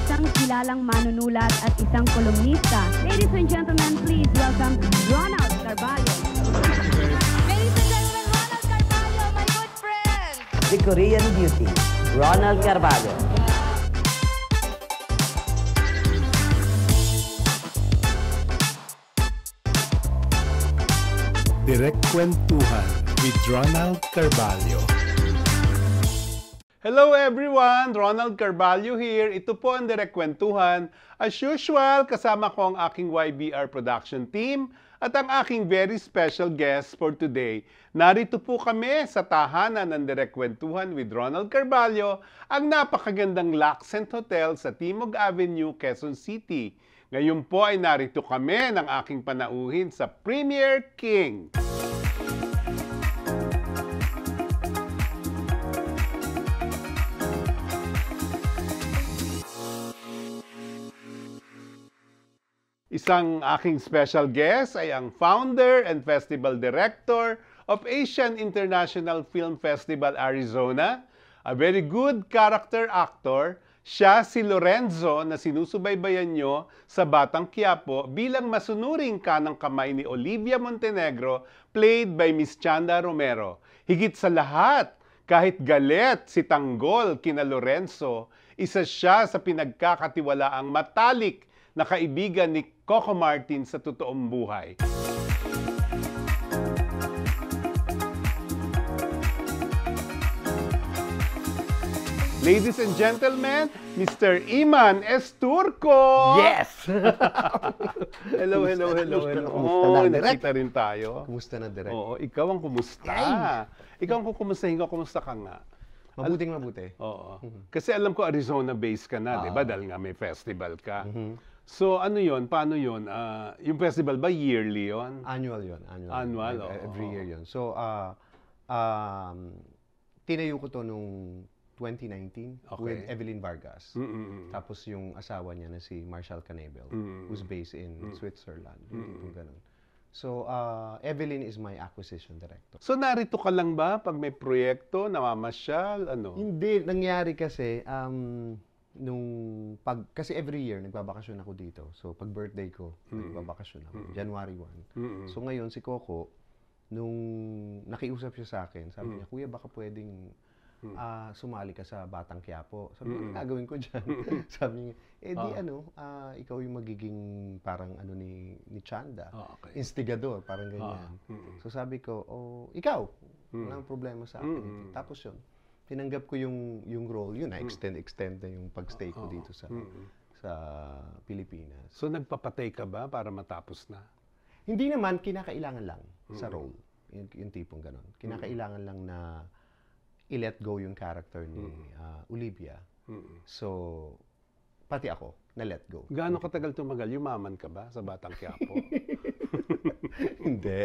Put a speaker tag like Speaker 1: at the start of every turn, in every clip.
Speaker 1: isang kilalang manunulat at isang kolumnista. Ladies and gentlemen, please welcome Ronald Carballo.
Speaker 2: Ladies and gentlemen, Ronald Carballo, my good friend!
Speaker 3: The Korean Beauty, Ronald Carballo.
Speaker 4: Direct Kwentuhan with Ronald Carballo.
Speaker 5: Hello everyone! Ronald Carballo here. Ito po ang Direct Kwentuhan. As usual, kasama ko ang aking YBR production team at ang aking very special guest for today. Narito po kami sa tahanan ng Direct Kwentuhan with Ronald Carballo, ang napakagandang Laccent Hotel sa Timog Avenue, Quezon City. Ngayon po ay narito kami ng aking panauhin sa Premier King. Isang aking special guest ay ang founder and festival director of Asian International Film Festival Arizona, a very good character actor. Siya si Lorenzo na sinusubaybayan nyo sa Batang Quiapo bilang masunuring kanang kamay ni Olivia Montenegro, played by Miss Chanda Romero. Higit sa lahat, kahit galit si Tanggol kina Lorenzo, isa siya sa pinagkakatiwalaang matalik na kaibigan ni Coco Martin sa totoong buhay. Ladies and gentlemen, Mr. Iman Esturco!
Speaker 3: Yes!
Speaker 5: Hello.
Speaker 3: Kumusta na, Direk?
Speaker 5: Nakita rin tayo.
Speaker 3: Kumusta na, Direk?
Speaker 5: Oo, ikaw ang kumusta. Ikaw ang kukumustahin ko, kumusta ka nga?
Speaker 3: Mabuting-mabuti.
Speaker 5: Oo. Kasi alam ko Arizona-based ka na, di ba? Dahil nga may festival ka. So ano yon? Paano yon? Yung festival ba yearly yon?
Speaker 3: Annual yun.
Speaker 5: Annual,
Speaker 3: Every year yun. So, tinayo ko to nung 2019 with Evelyn Vargas. Tapos yung asawa niya na si Marshall Canebel, who's based in Switzerland. Yung ganun. So, Evelyn is my acquisition director.
Speaker 5: So narito ka lang ba pag may proyekto, namamasyal, ano?
Speaker 3: Hindi. Nangyari kasi, kasi every year, nagbabakasyon ako dito. So, pag birthday ko, nagbabakasyon ako. January 1. So, ngayon, si Coco, nung nakiusap siya sa akin, sabi niya, Kuya, baka pwedeng sumali ka sa Batang Quiapo. Sabi niya, gagawin ko dyan. Sabi niya, ikaw yung magiging parang ni Chanda. Instigador, parang ganyan. So, sabi ko, ikaw, walang problema sa akin. Tapos yun, tinanggap ko yung role, yun extend na yung pagstay ko dito sa Pilipinas.
Speaker 5: So nagpapatay ka ba para matapos na?
Speaker 3: Hindi naman, kinakailangan lang sa role. Yung tipong ganon. Kinakailangan lang na i-let go yung character ni Olivia. So, pati ako, na-let go.
Speaker 5: Gaano katagal tumagal? Yumaman ka ba sa Batang Quiapo?
Speaker 3: Hindi.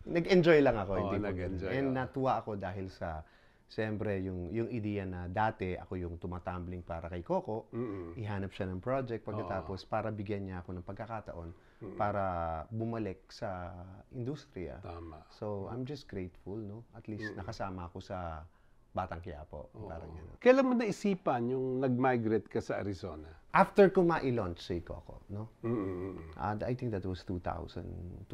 Speaker 3: Nag-enjoy lang ako.
Speaker 5: Nag-enjoy.
Speaker 3: And natuwa ako dahil sa siyempre, yung ideya na dati ako yung tumatumbling para kay Coco, ihanap siya ng project pagkatapos para bigyan niya ako ng pagkakataon para bumalik sa industriya.
Speaker 5: Tama.
Speaker 3: So, I'm just grateful, no? At least nakasama ako sa Batang Quiapo. Parang gano'n.
Speaker 5: Kailan mo naisipan yung nag-migrate ka sa Arizona?
Speaker 3: After ko ma-launch si Coco, no? I think that was 2008.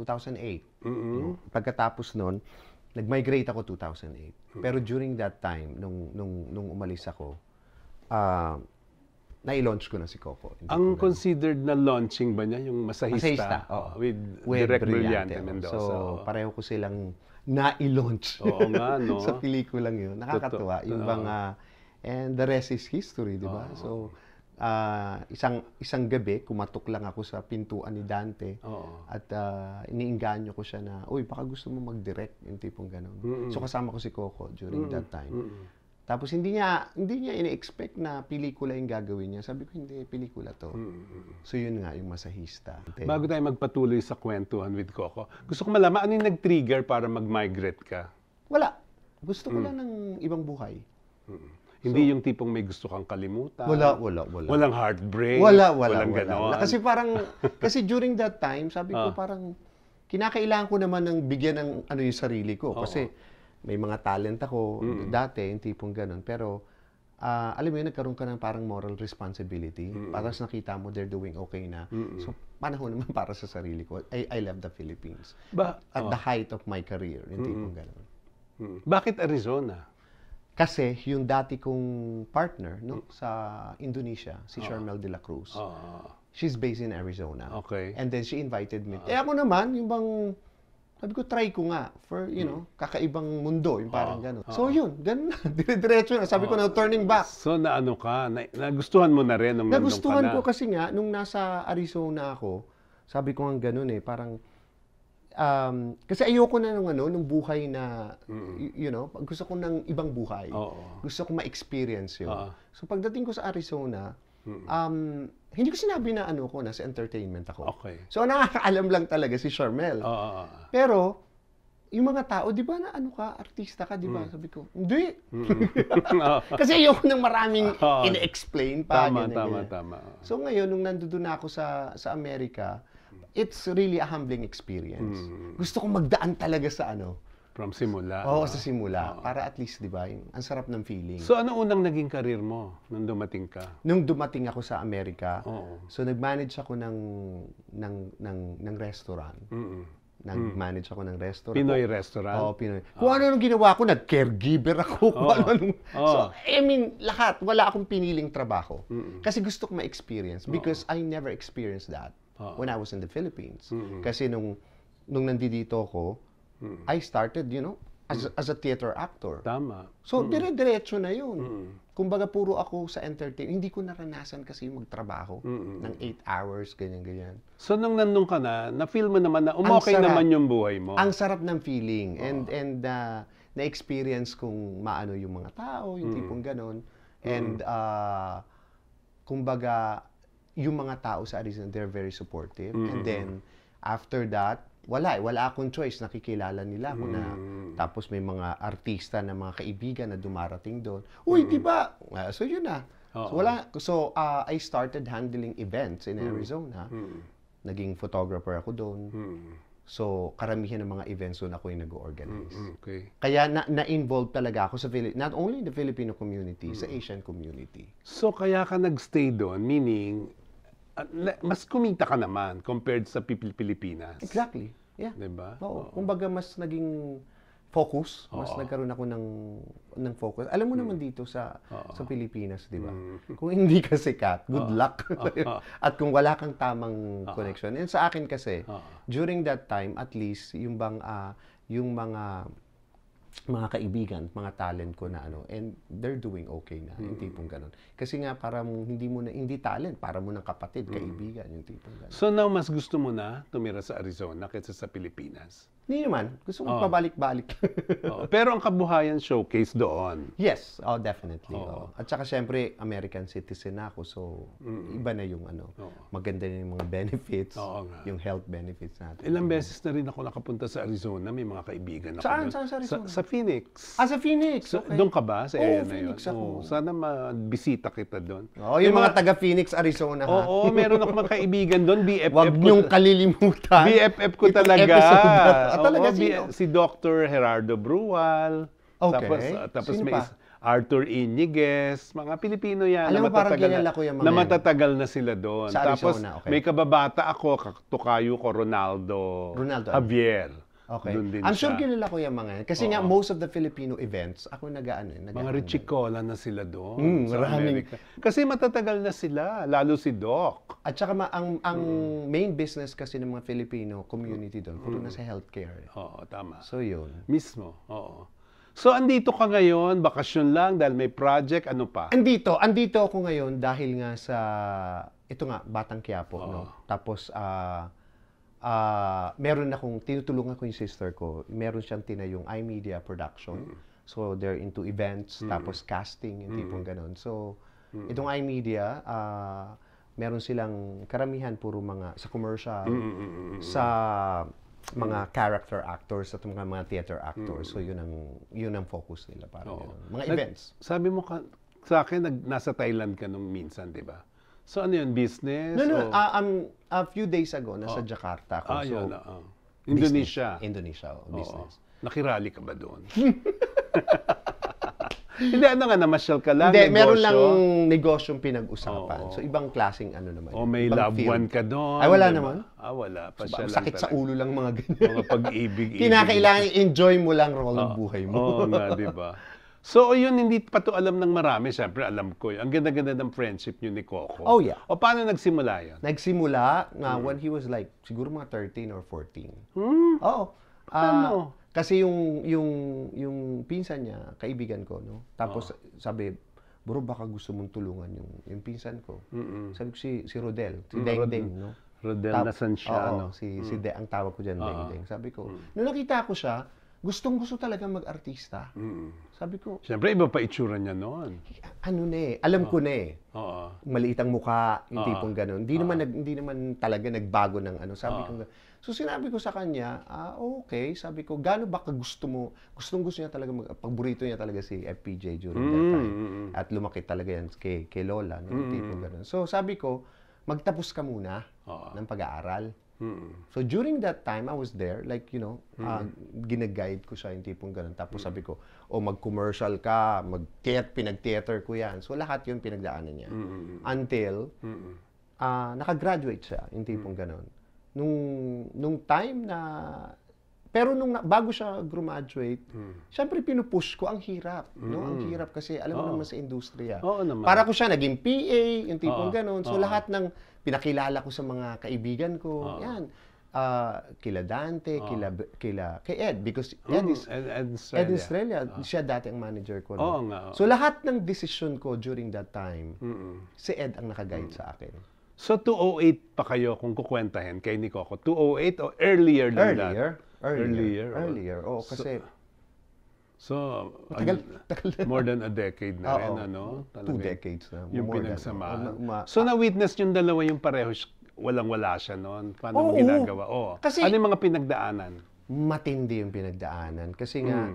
Speaker 3: No? Pagkatapos nun, nag-migrate ako 2008. Pero during that time, nung umalis ako, na-launch ko na si Coco.
Speaker 5: Ang considered na launching ba niya yung Masahista? With Direk Brillante Mendoza.
Speaker 3: So, pareho ko silang na-launch.
Speaker 5: Oo nga, no?
Speaker 3: Sa pelikulang yun. Nakakatuwa. Yung mga, and the rest is history, di ba? So, isang gabi, kumatok lang ako sa pintuan ni Dante at iniinganyo ko siya na, uy, baka gusto mo mag-direct, yung tipong gano'n. So kasama ko si Coco during that time. Tapos hindi niya ini-expect na pelikula yung gagawin niya. Sabi ko, hindi, pelikula to. So yun nga, yung Masahista.
Speaker 5: Bago tayo magpatuloy sa kwentuhan with Coco, gusto ko malaman, ano yung nag-trigger para mag-migrate ka?
Speaker 3: Wala. Gusto ko lang ng ibang buhay.
Speaker 5: Hindi yung tipong may gusto kang kalimutan.
Speaker 3: Wala.
Speaker 5: Walang heartbreak.
Speaker 3: Walang
Speaker 5: ganon.
Speaker 3: Kasi during that time, sabi ko parang kinakailangan ko naman ng bigyan ng yung sarili ko. Kasi may mga talent ako dati, yung tipong ganon. Pero alam mo yun, nagkaroon ka ng parang moral responsibility. Para nakita mo they're doing okay na. So, panahon naman para sa sarili ko. I love the Philippines. At the height of my career, yung tipong gano'n.
Speaker 5: Bakit Arizona?
Speaker 3: Kasi yung dati kong partner no, sa Indonesia, si Sharmel de la Cruz, she's based in Arizona.
Speaker 5: Okay.
Speaker 3: And then she invited me. Ako naman, yung bang, sabi ko, try ko nga for, kakaibang mundo, yung parang gano'n. So yun, gano'n na, dire-diretso na. Sabi ko na, turning back.
Speaker 5: So naano ka, nagustuhan mo na rin nung nandun ka na?
Speaker 3: Nagustuhan ko kasi nga, nung nasa Arizona ako, sabi ko nga gano'n parang, kasi ayoko na nung buhay na, gusto ko ng ibang buhay. Gusto ko ma-experience yun. So pagdating ko sa Arizona, hindi ko sinabi na nasa entertainment ako.
Speaker 5: Okay.
Speaker 3: So nakakaalam lang talaga si Sharmel. Pero, yung mga tao, di ba na ka, artista ka, di ba? Sabi ko, hindi. Kasi ayoko nang maraming in-explain pa.
Speaker 5: Tama.
Speaker 3: So ngayon, nung nandoon na ako sa Amerika, it's really a humbling experience. Gusto kong magdaan talaga sa
Speaker 5: From simula.
Speaker 3: Oo, sa simula. Para at least, di ba, ang sarap ng feeling.
Speaker 5: So ano unang naging career mo nung dumating ka?
Speaker 3: Nung dumating ako sa Amerika, so nag-manage ako ng restaurant. Nag-manage ako ng restaurant.
Speaker 5: Pinoy restaurant?
Speaker 3: Oo, Pinoy. Kung ano nung ginawa ko, nag-caregiver ako. So, I mean, lahat. Wala akong piniling trabaho. Kasi gusto ko ma-experience. Because I never experienced that when I was in the Philippines. Kasi nung nandito ako, I started, as a theater actor.
Speaker 5: Tama.
Speaker 3: So, dire-diretso na yun. Kumbaga, puro ako sa entertainment. Hindi ko naranasan kasi magtrabaho ng 8 hours, ganyan-ganyan.
Speaker 5: So, nung nandun ka na-feel mo naman na umokay naman yung buhay mo?
Speaker 3: Ang sarap ng feeling. And na-experience kung maano yung mga tao, yung tipong ganon. And, kumbaga, yung mga tao sa Arizona, they're very supportive. And then, after that, wala akong choice, nakikilala nila ako na. Tapos may mga artista na mga kaibigan na dumarating doon. Uy, di ba? So yun na. So I started handling events in Arizona. Naging photographer ako doon. So karamihan ng mga events doon ako yung nag-organize.
Speaker 5: Okay.
Speaker 3: Kaya na-involve talaga ako sa not only the Filipino community, sa Asian community.
Speaker 5: So kaya ka nagstay doon, meaning mas kumita ka naman compared sa Pilipinas.
Speaker 3: Exactly. Yeah.
Speaker 5: Diba?
Speaker 3: Oo. Kumbaga mas naging focus, mas nagkaroon ako ng focus. Alam mo naman dito sa Pilipinas, 'di ba? Kung hindi ka sikat, good luck. At kung wala kang tamang connection. And sa akin kasi, during that time at least yung mga kaibigan, mga talent ko na and they're doing okay na, yung tipong ganun. Kasi nga parang hindi talent, para mo ng kapatid, kaibigan, yung tipong ganun.
Speaker 5: So now mas gusto mo na tumira sa Arizona kaysa sa Pilipinas?
Speaker 3: Hindi naman, gusto kong pabalik-balik.
Speaker 5: Pero ang kabuhayan showcase doon.
Speaker 3: Yes, definitely. At saka syempre, American citizen ako, so iba na yung maganda na yung mga benefits, yung health benefits natin.
Speaker 5: Ilang beses na rin ako nakapunta sa Arizona, may mga kaibigan ako.
Speaker 3: Saan sa Arizona?
Speaker 5: Sa Phoenix.
Speaker 3: Sa Phoenix, okay.
Speaker 5: Doon ka ba? Sa area na yun?
Speaker 3: Phoenix ako.
Speaker 5: Sana mabisita kita doon.
Speaker 3: Yung mga taga-Phoenix, Arizona, ha?
Speaker 5: Oo, meron ako mga kaibigan doon, BFF.
Speaker 3: Huwag niyong kalilimutan.
Speaker 5: BFF ko
Speaker 3: Itong
Speaker 5: talaga.
Speaker 3: episode na to. Talaga sino?
Speaker 5: Si Dr. Gerardo Brual.
Speaker 3: Okay.
Speaker 5: Tapos
Speaker 3: Sino
Speaker 5: may
Speaker 3: pa?
Speaker 5: Arthur Iñiguez. Mga Pilipino yan.
Speaker 3: Alam mo, parang kilala ko yung mga
Speaker 5: na
Speaker 3: yan.
Speaker 5: matatagal na sila doon.
Speaker 3: Sa
Speaker 5: Tapos
Speaker 3: Arizona, okay.
Speaker 5: may kababata ako, tukayo ko, Ronaldo Javier.
Speaker 3: Okay.
Speaker 5: Doon din
Speaker 3: I'm sure
Speaker 5: siya.
Speaker 3: kilala ko yung mga yan. Kasi nga, most of the Filipino events, ako
Speaker 5: Mga Richie Cola na sila doon. Sa
Speaker 3: maraming.
Speaker 5: Amerika. Kasi matatagal na sila. Lalo si Doc.
Speaker 3: At saka ang main business kasi ng mga Filipino community doon, puro na sa healthcare.
Speaker 5: Oo, tama.
Speaker 3: So yun.
Speaker 5: Mismo, oo. So, andito ka ngayon, bakasyon lang, dahil may project, ano pa?
Speaker 3: Andito ako ngayon dahil nga sa, ito nga, Batang Quiapo, no? Tapos, meron akong, tinutulungan ko yung sister ko, meron siyang tinayong iMedia production. So, they're into events, tapos casting, yung tipong ganon. So, itong iMedia, meron silang karamihan puro mga, sa commercial, sa mga character actors at mga theater actors. So, yun ang focus nila. Parang mga events.
Speaker 5: Sabi mo sa akin, nasa Thailand ka nung minsan, di ba? So, ano yun? Business?
Speaker 3: No. A few days ago, nasa Jakarta ako. So,
Speaker 5: Indonesia.
Speaker 3: Indonesia, business.
Speaker 5: Nakirally ka ba doon? Hindi, ano nga, namasyal ka lang,
Speaker 3: Hindi, meron
Speaker 5: negosyo?
Speaker 3: lang negosyong pinag-usapan.
Speaker 5: Oo.
Speaker 3: So, ibang klaseng ano naman.
Speaker 5: O may
Speaker 3: ibang
Speaker 5: loved
Speaker 3: field.
Speaker 5: one ka doon.
Speaker 3: Ay, wala
Speaker 5: di ba?
Speaker 3: naman.
Speaker 5: Wala. Pasya lang
Speaker 3: Sakit sa
Speaker 5: talaga.
Speaker 3: ulo lang mga ganyan.
Speaker 5: Mga pag-ibig.
Speaker 3: Kinakailangan i-enjoy mo lang role ng buhay mo.
Speaker 5: Oo nga, di ba? So, yun, hindi pa to alam ng marami. Siyempre, alam ko yun. Ang ganda-ganda ng friendship niyo ni Coco.
Speaker 3: Oh, yeah.
Speaker 5: O, paano nagsimula yun?
Speaker 3: Nagsimula when he was like, siguro mga 13 or 14. Oo.
Speaker 5: Ano?
Speaker 3: Kasi yung pinsan niya, kaibigan ko, no? Tapos sabi, bro, baka gusto mong tulungan yung pinsan ko. Sabi ko si Rodel, si Deng-Deng, no?
Speaker 5: Rodel nasan siya, no?
Speaker 3: Ang tawag ko dyan, Deng-Deng. Sabi ko, nung nakita ko siya, gustong-gusto talaga mag-artista. Sabi ko,
Speaker 5: Siyempre, iba pa itsura niya noon.
Speaker 3: ano na eh, alam ko na eh.
Speaker 5: Oo.
Speaker 3: Maliit ang mukha, yung tipong gano'n. Hindi naman talaga nagbago ng ano. Sabi ko, so sinabi ko sa kanya, okay. Sabi ko, gaano ba gusto mo? Gustong-gusto niya talaga, paborito niya talaga si FPJ during that time. At lumaki talaga yan kay Lola, no? Tipong gano'n. So sabi ko, magtapos ka muna ng pag-aaral. So during that time, I was there, like, ginaguide ko siya yung tipong ganun. Tapos sabi ko, mag-commercial ka, pinag-theater ko yan. So lahat yun pinagdaanan niya. Until, nakagraduate siya, yung tipong ganun. Nung time na, pero bago siya graduate, syempre pinupush ko, ang hirap. No? Ang hirap kasi alam mo naman sa industriya.
Speaker 5: Oo naman.
Speaker 3: Para ko siya naging PA, yung tipong ganun. So lahat ng pinakilala ko sa mga kaibigan ko, yan. Kila Dante, kay Ed, because Ed is Ed Estrella. Siya dati ang manager ko. No?
Speaker 5: Oo nga.
Speaker 3: So lahat ng decision ko during that time, si Ed ang nakaguide sa akin.
Speaker 5: So, 208 pa kayo kung kukwentahin kay ni Coco? 208 o earlier than that?
Speaker 3: Earlier. Oo, kasi
Speaker 5: So,
Speaker 3: tagal
Speaker 5: more than a decade na rin, ano?
Speaker 3: 2 decades na.
Speaker 5: Yung
Speaker 3: more than.
Speaker 5: pinagsamahan. So, na-witness yung dalawa yung pareho, walang-wala siya noon. Paano mo
Speaker 3: Oo.
Speaker 5: ginagawa?
Speaker 3: Kasi-
Speaker 5: ano yung mga pinagdaanan?
Speaker 3: Matindi yung pinagdaanan. Kasi nga,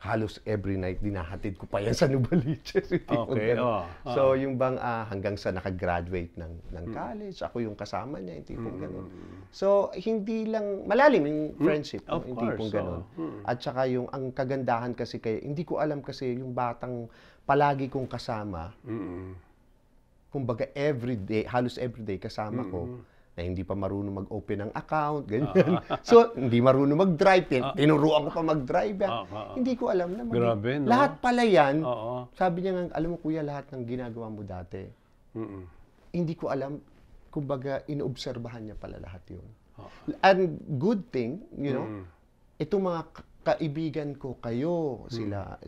Speaker 3: halos every night dinahatid ko pa yan sa Nubaliches.
Speaker 5: Okay,
Speaker 3: So, yung bang hanggang sa nakagraduate ng college, ako yung kasama niya, yung tipong ganun. So, hindi lang, malalim yung friendship,
Speaker 5: Of
Speaker 3: yung
Speaker 5: course,
Speaker 3: tipong ganun. At saka yung, ang kagandahan kasi hindi ko alam kasi yung batang palagi kong kasama, kumbaga everyday, halos everyday kasama ko, na hindi pa marunong mag-open ng account, ganyan. So, hindi marunong mag-drive. Tinuruan ko pa mag-drive. Hindi ko alam na.
Speaker 5: Grabe, no?
Speaker 3: Lahat pala yan. Sabi niya nga, alam mo kuya, lahat ng ginagawa mo dati. Hindi ko alam, kumbaga, inoobserbahan niya pala lahat yun. And good thing, itong mga kaibigan ko, kayo,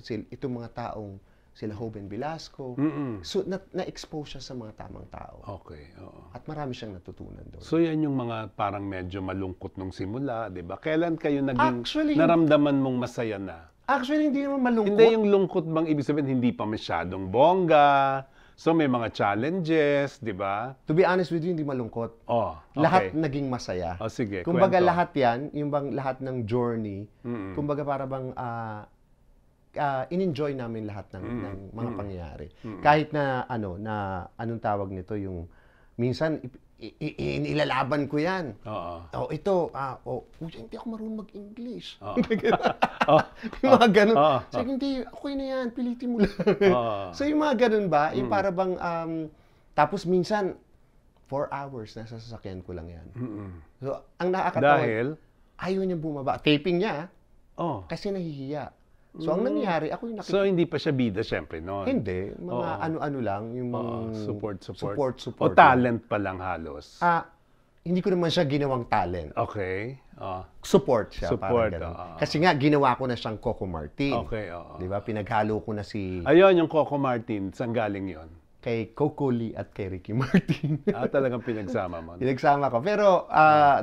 Speaker 3: itong mga taong, sila Hoben Velasco. So, na-expose siya sa mga tamang tao.
Speaker 5: Okay, oo.
Speaker 3: At marami siyang natutunan doon.
Speaker 5: So, yan yung mga parang medyo malungkot nung simula, di ba? Kailan kayo naging
Speaker 3: Actually,
Speaker 5: naramdaman mong masaya na?
Speaker 3: Actually, hindi naman malungkot.
Speaker 5: Hindi yung lungkot bang ibig sabihin, hindi pa masyadong bongga. So, may mga challenges, di ba?
Speaker 3: To be honest with you, hindi malungkot.
Speaker 5: Okay.
Speaker 3: Lahat naging masaya.
Speaker 5: Sige,
Speaker 3: kumbaga
Speaker 5: kwento.
Speaker 3: lahat yan, yung bang lahat ng journey, kumbaga para bang in-enjoy namin lahat ng mga pangyayari. Kahit na anong tawag nito, yung minsan inilalaban ko yan. Hindi ako marunong mag-English. Yung mga ganun. Sabi, hindi, okay na yan, pilitin mo lang. So yung mga ganun ba, yung para bang, tapos minsan, 4 hours, nasa sasakyan ko lang yan. So, ang nakakatawa,
Speaker 5: Dahil?
Speaker 3: ayaw niyang bumaba. Taping niya, kasi nahihiya. So, ang nangyari, ako yung
Speaker 5: So, hindi pa siya bida, syempre, no?
Speaker 3: Hindi. Mga ano-ano lang. Yung mga
Speaker 5: Support.
Speaker 3: support
Speaker 5: O talent pa lang halos.
Speaker 3: Hindi ko naman siya ginawang talent.
Speaker 5: Okay.
Speaker 3: Support siya.
Speaker 5: Support,
Speaker 3: parang ganun. Kasi nga, ginawa ko na siyang Coco Martin.
Speaker 5: Okay,
Speaker 3: Di ba? Pinaghalo ko na si
Speaker 5: Ayun, yung Coco Martin. Saan galing yon?
Speaker 3: kay Coco Lee at kay Ricky Martin.
Speaker 5: Talagang pinagsama mo.
Speaker 3: Pinagsama ko. Pero,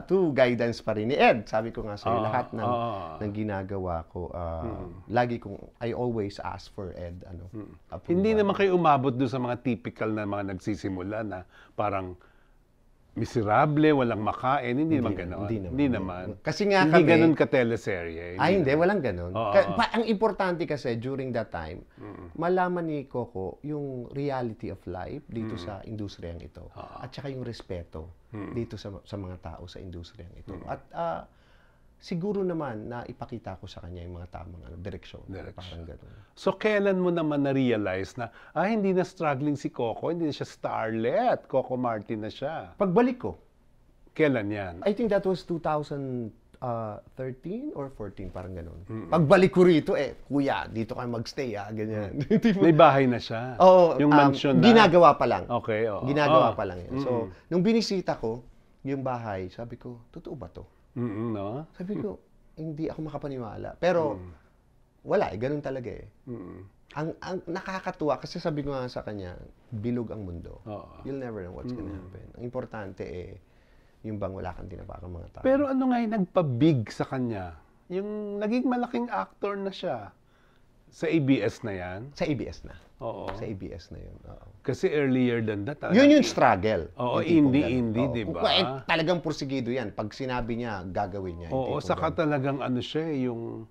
Speaker 3: to guidance pa rin ni Ed. Sabi ko nga sa'yo, lahat ng ginagawa ko, lagi kong, I always ask for Ed. Approval.
Speaker 5: Hindi naman kayo umabot doon sa mga typical na mga nagsisimula na parang miserable, walang makain. Hindi naman gano'n. Hindi naman.
Speaker 3: Kasi nga
Speaker 5: hindi
Speaker 3: kami,
Speaker 5: ganun ka-teleserye.
Speaker 3: Hindi, walang ganun. Ang importante kasi during that time, malaman ni Coco yung reality of life dito sa industriyang ito. At saka yung respeto dito sa mga tao sa industriyang ito. At siguro naman na ipakita ko sa kanya yung mga tamang direksyon.
Speaker 5: Direction.
Speaker 3: Parang gano'n.
Speaker 5: So, kailan mo naman na-realize na, hindi na struggling si Coco, hindi na siya starlet, Coco Martin na siya.
Speaker 3: Pagbalik ko,
Speaker 5: Kailan yan?
Speaker 3: I think that was 2013 or 14, parang gano'n. Pagbalik ko rito, kuya, dito kayo magstay, ganyan.
Speaker 5: May bahay na siya.
Speaker 3: Oo,
Speaker 5: yung mansion na.
Speaker 3: ginagawa pa lang.
Speaker 5: Okay, oo.
Speaker 3: Ginagawa pa lang yan. So, nung binisita ko, yung bahay, sabi ko, totoo ba to?
Speaker 5: No?
Speaker 3: Sabi ko, hindi ako makapaniwala. Pero, wala ganun talaga Ang nakakatuwa, kasi sabi ko nga sa kanya, bilog ang mundo. You'll never know what's gonna happen. Ang importante yung bang wala kang tinapakang mga tao.
Speaker 5: Pero ano nga yung nagpa-big sa kanya? Yung naging malaking actor na siya. Sa ABS na yan?
Speaker 3: Sa ABS na.
Speaker 5: Oo.
Speaker 3: Sa ABS na yun. Oo.
Speaker 5: Kasi earlier than that.
Speaker 3: Yun yung struggle.
Speaker 5: Oo,
Speaker 3: Yung tipong
Speaker 5: indie,
Speaker 3: ganun.
Speaker 5: di ba?
Speaker 3: Talagang porsigido yan. Pag sinabi niya, gagawin niya.
Speaker 5: Oo,
Speaker 3: Yung tipong
Speaker 5: saka
Speaker 3: ganun.
Speaker 5: talagang ano siya, yung...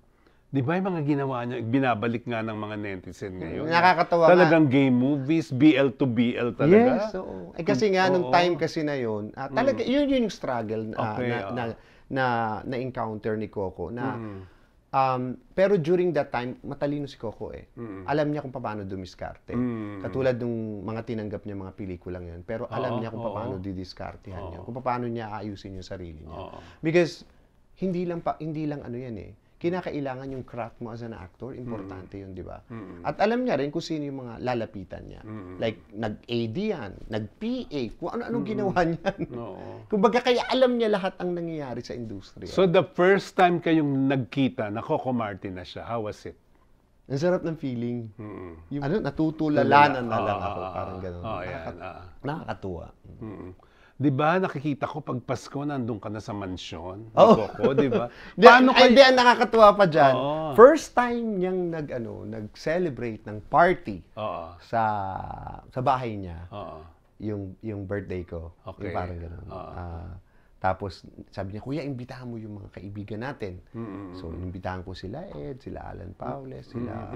Speaker 5: Di ba yung mga ginawa niya, binabalik nga ng mga netizen ngayon.
Speaker 3: Nakakatawa
Speaker 5: Talagang game movies, BL to BL talaga.
Speaker 3: Yes, oo. Kasi nga, nung time kasi na yun, talaga, yun yung struggle
Speaker 5: Okay,
Speaker 3: na encounter ni Coco. Pero during that time, matalino si Coco Alam niya kung paano dumiskarte. Katulad nung mga tinanggap niya mga pelikulang yun. Pero alam niya kung paano didiskartehan yun. Kung paano niya aayusin yung sarili niya. Because, hindi lang ano yan kinakailangan yung craft mo as an actor, importante yun, di ba? At alam niya rin kung sino yung mga lalapitan niya. Like, nag-AD yan, nag-PA, kung ano-anong ginawa niyan. Kumbaga, kaya alam niya lahat ang nangyayari sa industriya.
Speaker 5: So, the first time kayong nagkita na Coco Martin na siya, how was it?
Speaker 3: Ang sarap ng feeling. Natutulalanan na lang ako, parang gano'n. Nakakatuwa.
Speaker 5: Di ba, nakikita ko pag Pasko, nandun ka na sa mansyon. Coco, di ba?
Speaker 3: Hindi, ang nakakatuwa pa dyan. First time niyang nag-celebrate ng party sa bahay niya. Yung birthday ko.
Speaker 5: Okay.
Speaker 3: Yung parang gano'n. Tapos, sabi niya, Kuya, imbitahan mo yung mga kaibigan natin. So, imbitahan ko sila Ed, sila Alan Paules, sila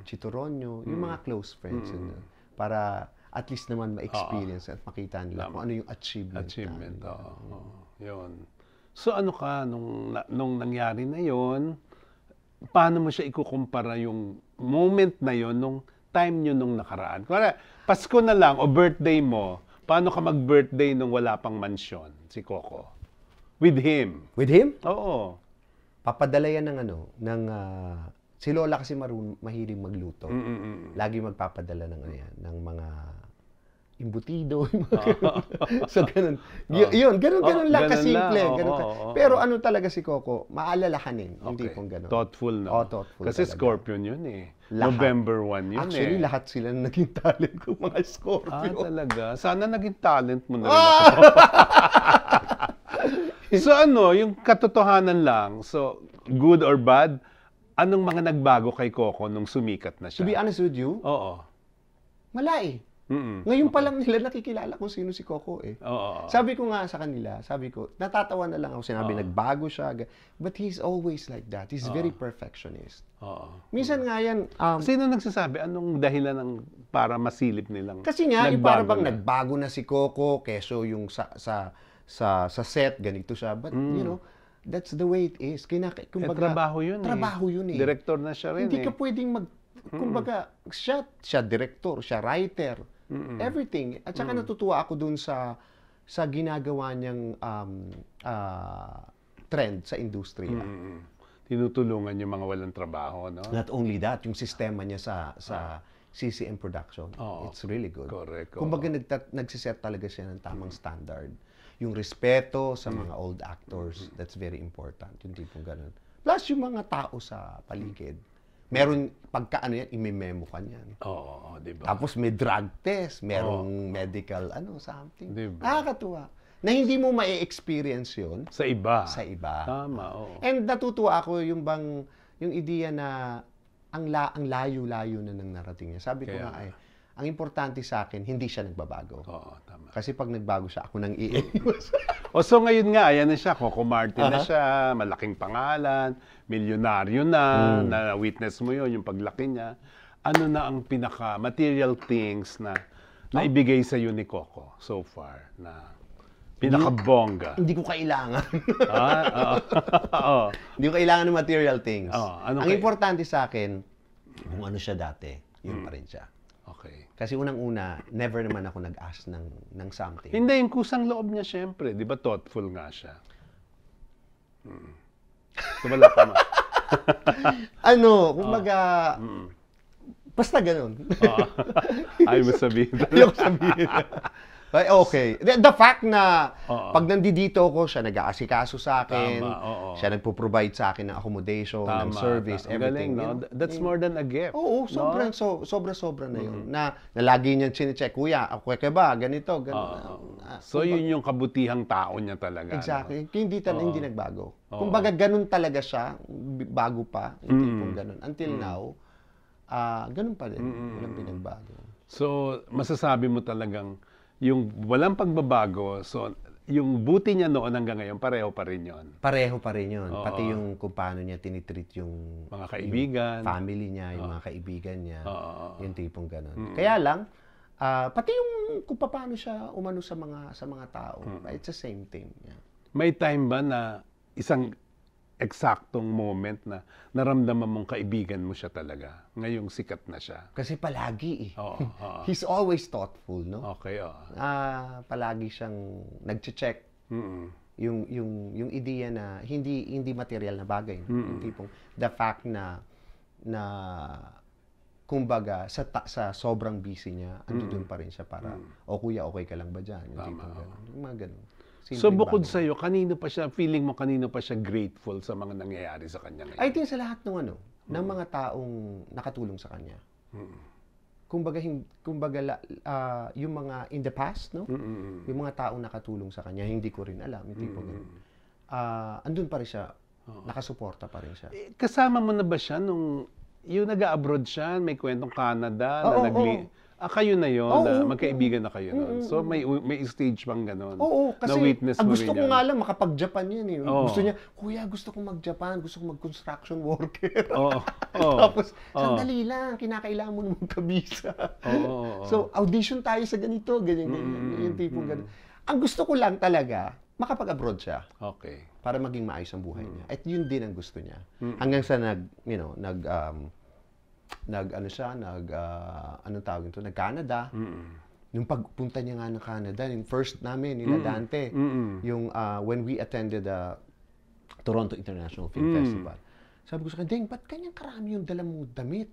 Speaker 3: Chito Ronyo, yung mga close friends. Para at least naman ma-experience at makita nila kung ano yung achievement.
Speaker 5: Yun. So ano ka, nung nangyari na yun, paano mo siya ikukumpara yung moment na yun, nung time nyo nung nakaraan? Kaya, Pasko na lang o birthday mo, paano ka mag-birthday nung wala pang mansyon, si Coco? With him?
Speaker 3: With him?
Speaker 5: Oo.
Speaker 3: Papadala yan si Lola kasi mahilig magluto. Lagi magpapadala ng mga imbutido. So, ganun. Ganun lang kasimple. Pero ano talaga si Coco, maalalahanin. Yung tipong ganun.
Speaker 5: Thoughtful, no?
Speaker 3: Thoughtful
Speaker 5: kasi
Speaker 3: talaga.
Speaker 5: Scorpion yun
Speaker 3: Lahat.
Speaker 5: November 1 yun
Speaker 3: Actually, lahat sila na naging talent ko, mga Scorpio.
Speaker 5: Talaga? Sana naging talent mo na rin ako. So yung katotohanan lang, so good or bad, anong mga nagbago kay Coco nung sumikat na siya?
Speaker 3: To be honest with you,
Speaker 5: Oo.
Speaker 3: wala Ngayon pa lang nila nakikilala kung sino si Coco Sabi ko nga sa kanila, natatawa na lang ako, sinabi nagbago siya. But he's always like that. He's very perfectionist. Minsan nga yan...
Speaker 5: Sino nagsasabi? Anong dahilan para masilip nilang
Speaker 3: kasi nga, para bang nagbago na si Coco, keso yung sa set, ganito siya. But, that's the way it is. Kumbaga,
Speaker 5: trabaho yun
Speaker 3: Trabaho yun
Speaker 5: Director na siya rin
Speaker 3: Hindi ka pwedeng kumbaga, siya director, siya writer, everything. At saka natutuwa ako dun sa ginagawa niyang trend sa industriya.
Speaker 5: Tinutulungan yung mga walang trabaho, no?
Speaker 3: Not only that, yung sistema niya sa CCM Production, it's really good.
Speaker 5: Correct.
Speaker 3: Kumbaga, nagsiset talaga siya ng tamang standard. Yung respeto sa mga old actors, that's very important. Yung tipong ganun. Plus, yung mga tao sa paligid. Meron, yan, imememo ka niyan.
Speaker 5: Diba?
Speaker 3: Tapos may drug test, merong medical, something.
Speaker 5: Diba?
Speaker 3: Nakakatuwa. Na hindi mo ma-experience yun.
Speaker 5: Sa iba.
Speaker 3: Tama, And natutuwa ako yung ideya na ang layo-layo na ng narating niya. Sabi ko nga ang importante sa akin, hindi siya nagbabago.
Speaker 5: Tama.
Speaker 3: Kasi pag nagbago siya, ako nang iiwas.
Speaker 5: So ngayon nga, ayan na siya, Coco Martin na siya, malaking pangalan, milyonaryo na witness mo yun, yung paglaki niya. Ano na ang material things na naibigay sa iyo ni Coco so far, na Pinakabongga.
Speaker 3: Hindi ko kailangan.
Speaker 5: Oo.
Speaker 3: Hindi ko kailangan ng material things.
Speaker 5: Ano
Speaker 3: Ang importante sa akin, kung ano siya dati, yun pa rin siya.
Speaker 5: Okay.
Speaker 3: Kasi unang-una, never naman ako nag-ask ng something.
Speaker 5: Hindi, yung kusang loob niya syempre. Di ba thoughtful nga siya? So, wala pa ma.
Speaker 3: Kumbaga, basta ganun.
Speaker 5: Ayaw mo sabihin.
Speaker 3: Ayaw ko sabihin. Okay. The fact na pag nandito ako, siya nag-aasikaso sa akin, siya nagpo-provide sa akin ng accommodation, ng service, everything.
Speaker 5: Galing, no? That's more than a gift.
Speaker 3: Oo, sobra-sobra na yun. Na lagi niya chine-check, kuya, ako ba, ganito, ganito.
Speaker 5: So, yun yung kabutihang tao niya talaga.
Speaker 3: Exactly. Hindi nagbago. Kumbaga, ganun talaga siya, bago pa, yung tipong ganun. Until now, ganun pa rin. Walang pinagbago.
Speaker 5: So, masasabi mo talagang yung walang pagbabago, so yung buti niya noon hanggang ngayon, pareho pa rin yun.
Speaker 3: Pareho pa rin yun. Pati yung kung paano niya tinitreat yung
Speaker 5: mga kaibigan,
Speaker 3: yung family niya, yung mga kaibigan niya, yung tipong ganun. Kaya lang, pati yung kung paano siya umano sa mga tao, it's the same thing. Yeah.
Speaker 5: May time ba na isang eksaktong moment na naramdaman mong kaibigan mo siya talaga? Ngayong sikat na siya.
Speaker 3: Kasi palagi He's always thoughtful, no?
Speaker 5: Okay,
Speaker 3: palagi siyang nagche-check. Yung ideya na hindi material na bagay. Yung tipong the fact na kumbaga sa sobrang busy niya, andun pa rin siya para kuya, okay ka lang ba diyan? Yung tipong ganun. Yung mga ganun.
Speaker 5: So bukod sa iyo, kanino pa siya grateful sa mga nangyayari sa kanya ngayon?
Speaker 3: I think sa lahat ng ng mga taong nakatulong sa kanya. Kumbaga yung mga in the past, no? Yung mga taong nakatulong sa kanya, hindi ko rin alam, yung tipo ganun. Andun pa rin siya, nakasuporta pa rin siya.
Speaker 5: Kasama mo na ba siya nung yung nag-abroad siya, may kwentong Canada na kayo na yun, na magkaibigan na kayo nun. So, may stage bang gano'n?
Speaker 3: Oo, kasi
Speaker 5: na-witness
Speaker 3: ang
Speaker 5: mo
Speaker 3: gusto
Speaker 5: rin
Speaker 3: ko
Speaker 5: yan?
Speaker 3: nga lang makapag-Japan yan eh. Gusto niya, kuya, gusto kong mag-Japan, gusto kong mag-construction worker. Tapos, sandali lang, kinakailangan mo na magkabisa. So, audition tayo sa ganito, ganyan. Yung tipong ganun. Ang gusto ko lang talaga, makapag-abroad siya.
Speaker 5: Okay.
Speaker 3: Para maging maayos ang buhay niya. At yun din ang gusto niya. Hanggang sa nag-Canada. Nung pagpunta niya nga ng Canada, yung first namin, nila Dante, yung when we attended the Toronto International Film Festival. Sabi ko sa kanya, Deng, ba't kanyang karami yung dala mong damit?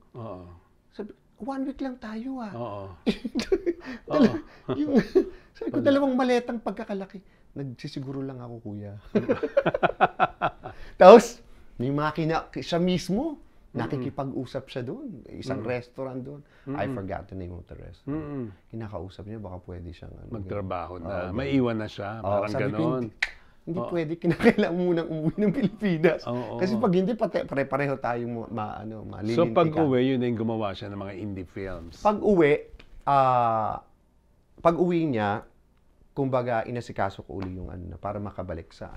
Speaker 3: Sabi, 1 week lang tayo sabi ko, 2 maletang pagkakalaki. Nagsisiguro lang ako, kuya. Tapos, yung mga siya mismo, nakikipag-usap siya doon. Isang restaurant doon. I forgot the name of the restaurant. Kinakausap niya, baka pwede siyang
Speaker 5: magtrabaho na. Maiwan na siya. Parang gano'n.
Speaker 3: Hindi pwede, kinakailangan munang umuwi ng Pilipinas. Kasi pag hindi, pare-pareho tayong malilintikan.
Speaker 5: So pag-uwi, yun na yung gumawa siya ng mga indie films.
Speaker 3: Pag-uwi niya, kumbaga, inasikaso ko uli yung para makabalik sa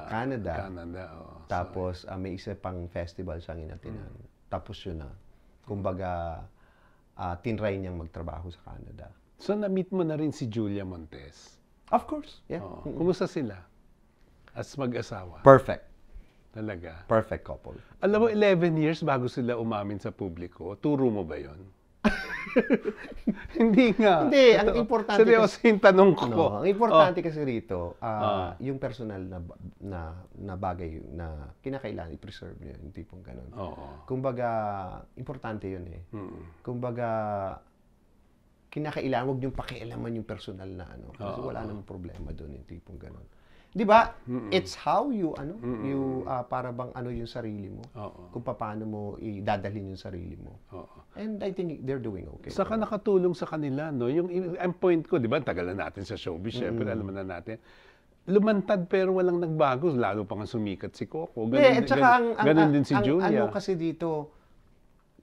Speaker 3: Canada. Tapos may isa pang festival siyang inatinan. Tapos yun na. Kumbaga, tinry niyang magtrabaho sa Canada.
Speaker 5: So na-meet mo na rin si Julia Montes?
Speaker 3: Of course, yeah.
Speaker 5: Kumusta sila? As mag-asawa?
Speaker 3: Perfect.
Speaker 5: Talaga?
Speaker 3: Perfect couple.
Speaker 5: Alam mo, 11 years bago sila umamin sa publiko. Turo mo ba yon? Hindi nga.
Speaker 3: Hindi, ang importante
Speaker 5: seryoso yung tanong ko.
Speaker 3: Ang importante kasi rito, yung personal na bagay na kinakailangan i-preserve niya, yung tipong ganun. Kumbaga, importante yun eh. Kumbaga, kinakailangan, huwag niyong pakialaman yung personal na kasi wala namang problema doon, yung tipong ganun. Di ba? It's how you para bang yung sarili mo. Kung paano mo idadalhin yung sarili mo. And I think they're doing okay.
Speaker 5: Saka nakatulong sa kanila, no? Ang point ko, di ba, tagal na natin sa showbiz, syempre, alam na natin. Lumantad pero walang nagbago, lalo pa nga sumikat si Coco. Ganun din si Julia.
Speaker 3: Ano kasi dito,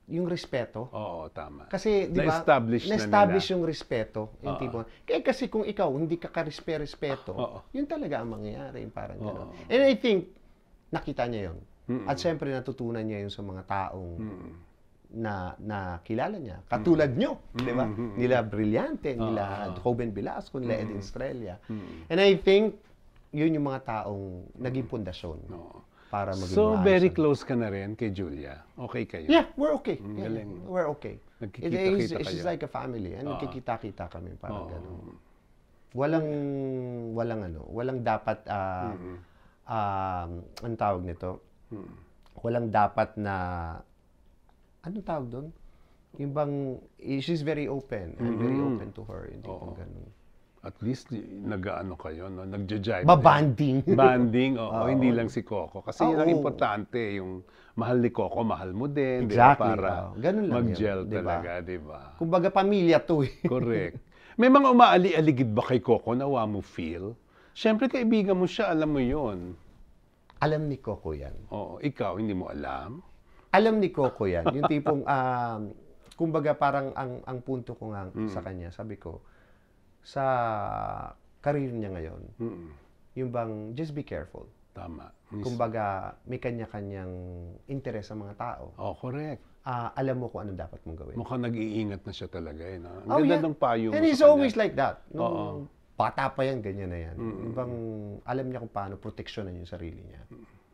Speaker 3: yung respeto.
Speaker 5: Oo, tama.
Speaker 3: Kasi, di ba, na-establish yung respeto. Yung tipo. Kaya kasi kung ikaw, hindi ka ka-respeto, yun talaga ang mangyayari. Yung parang gano'n. And I think, nakita niya yun. At syempre, natutunan niya yun sa mga taong na kilala niya. Katulad nyo, di ba? Nila Brillante, nila Joven Velasco, nila Edin Estrella. And I think, yun yung mga taong naging pundasyon para maging
Speaker 5: So,
Speaker 3: maayos.
Speaker 5: very close ka na rin kay Julia. Okay kayo?
Speaker 3: Yeah, we're okay. Yeah,
Speaker 5: galing.
Speaker 3: we're okay.
Speaker 5: Nagkikita-kita
Speaker 3: It's just
Speaker 5: kayo.
Speaker 3: like a family. Nagkikita-kita kami, parang gano'n. Walang dapat, anong tawag nito? Walang dapat na, anong tawag doon? Yung bang, she's very open. I'm very open to her. Hindi pong ganun.
Speaker 5: At least, nag-ano kayo, no? Nagja-jive.
Speaker 3: Babanding.
Speaker 5: Banding, oo. Hindi lang si Coco. Kasi yun ang
Speaker 3: Oo.
Speaker 5: importante, yung mahal ni Coco, mahal mo din.
Speaker 3: Exactly.
Speaker 5: Di ba? Para
Speaker 3: Ganun lang
Speaker 5: mag-gel
Speaker 3: yun, di ba?
Speaker 5: talaga, di ba?
Speaker 3: Kumbaga, pamilya to eh.
Speaker 5: Correct. May mga umaali-aligid ba kay Coco na wa mo feel? Siyempre, kaibigan mo siya, alam mo yon.
Speaker 3: Alam ni Coco yan.
Speaker 5: Oo, ikaw, hindi mo alam.
Speaker 3: Alam ni Coco yan. Yung tipong, kumbaga parang ang punto ko nga sa kanya, sabi ko, sa career niya ngayon, yung bang, just be careful.
Speaker 5: Tama.
Speaker 3: Kumbaga, may kanya-kanyang interes sa mga tao.
Speaker 5: Oh, correct.
Speaker 3: Alam mo kung ano dapat mong gawin.
Speaker 5: Mukhang nag-iingat na siya talaga. Eh, no? Ang ganda ng payo mo
Speaker 3: And he's
Speaker 5: sa kanya.
Speaker 3: always like that. Nung bata pa yan, ganyan na yan. Yung bang, alam niya kung paano proteksyonan yung sarili niya.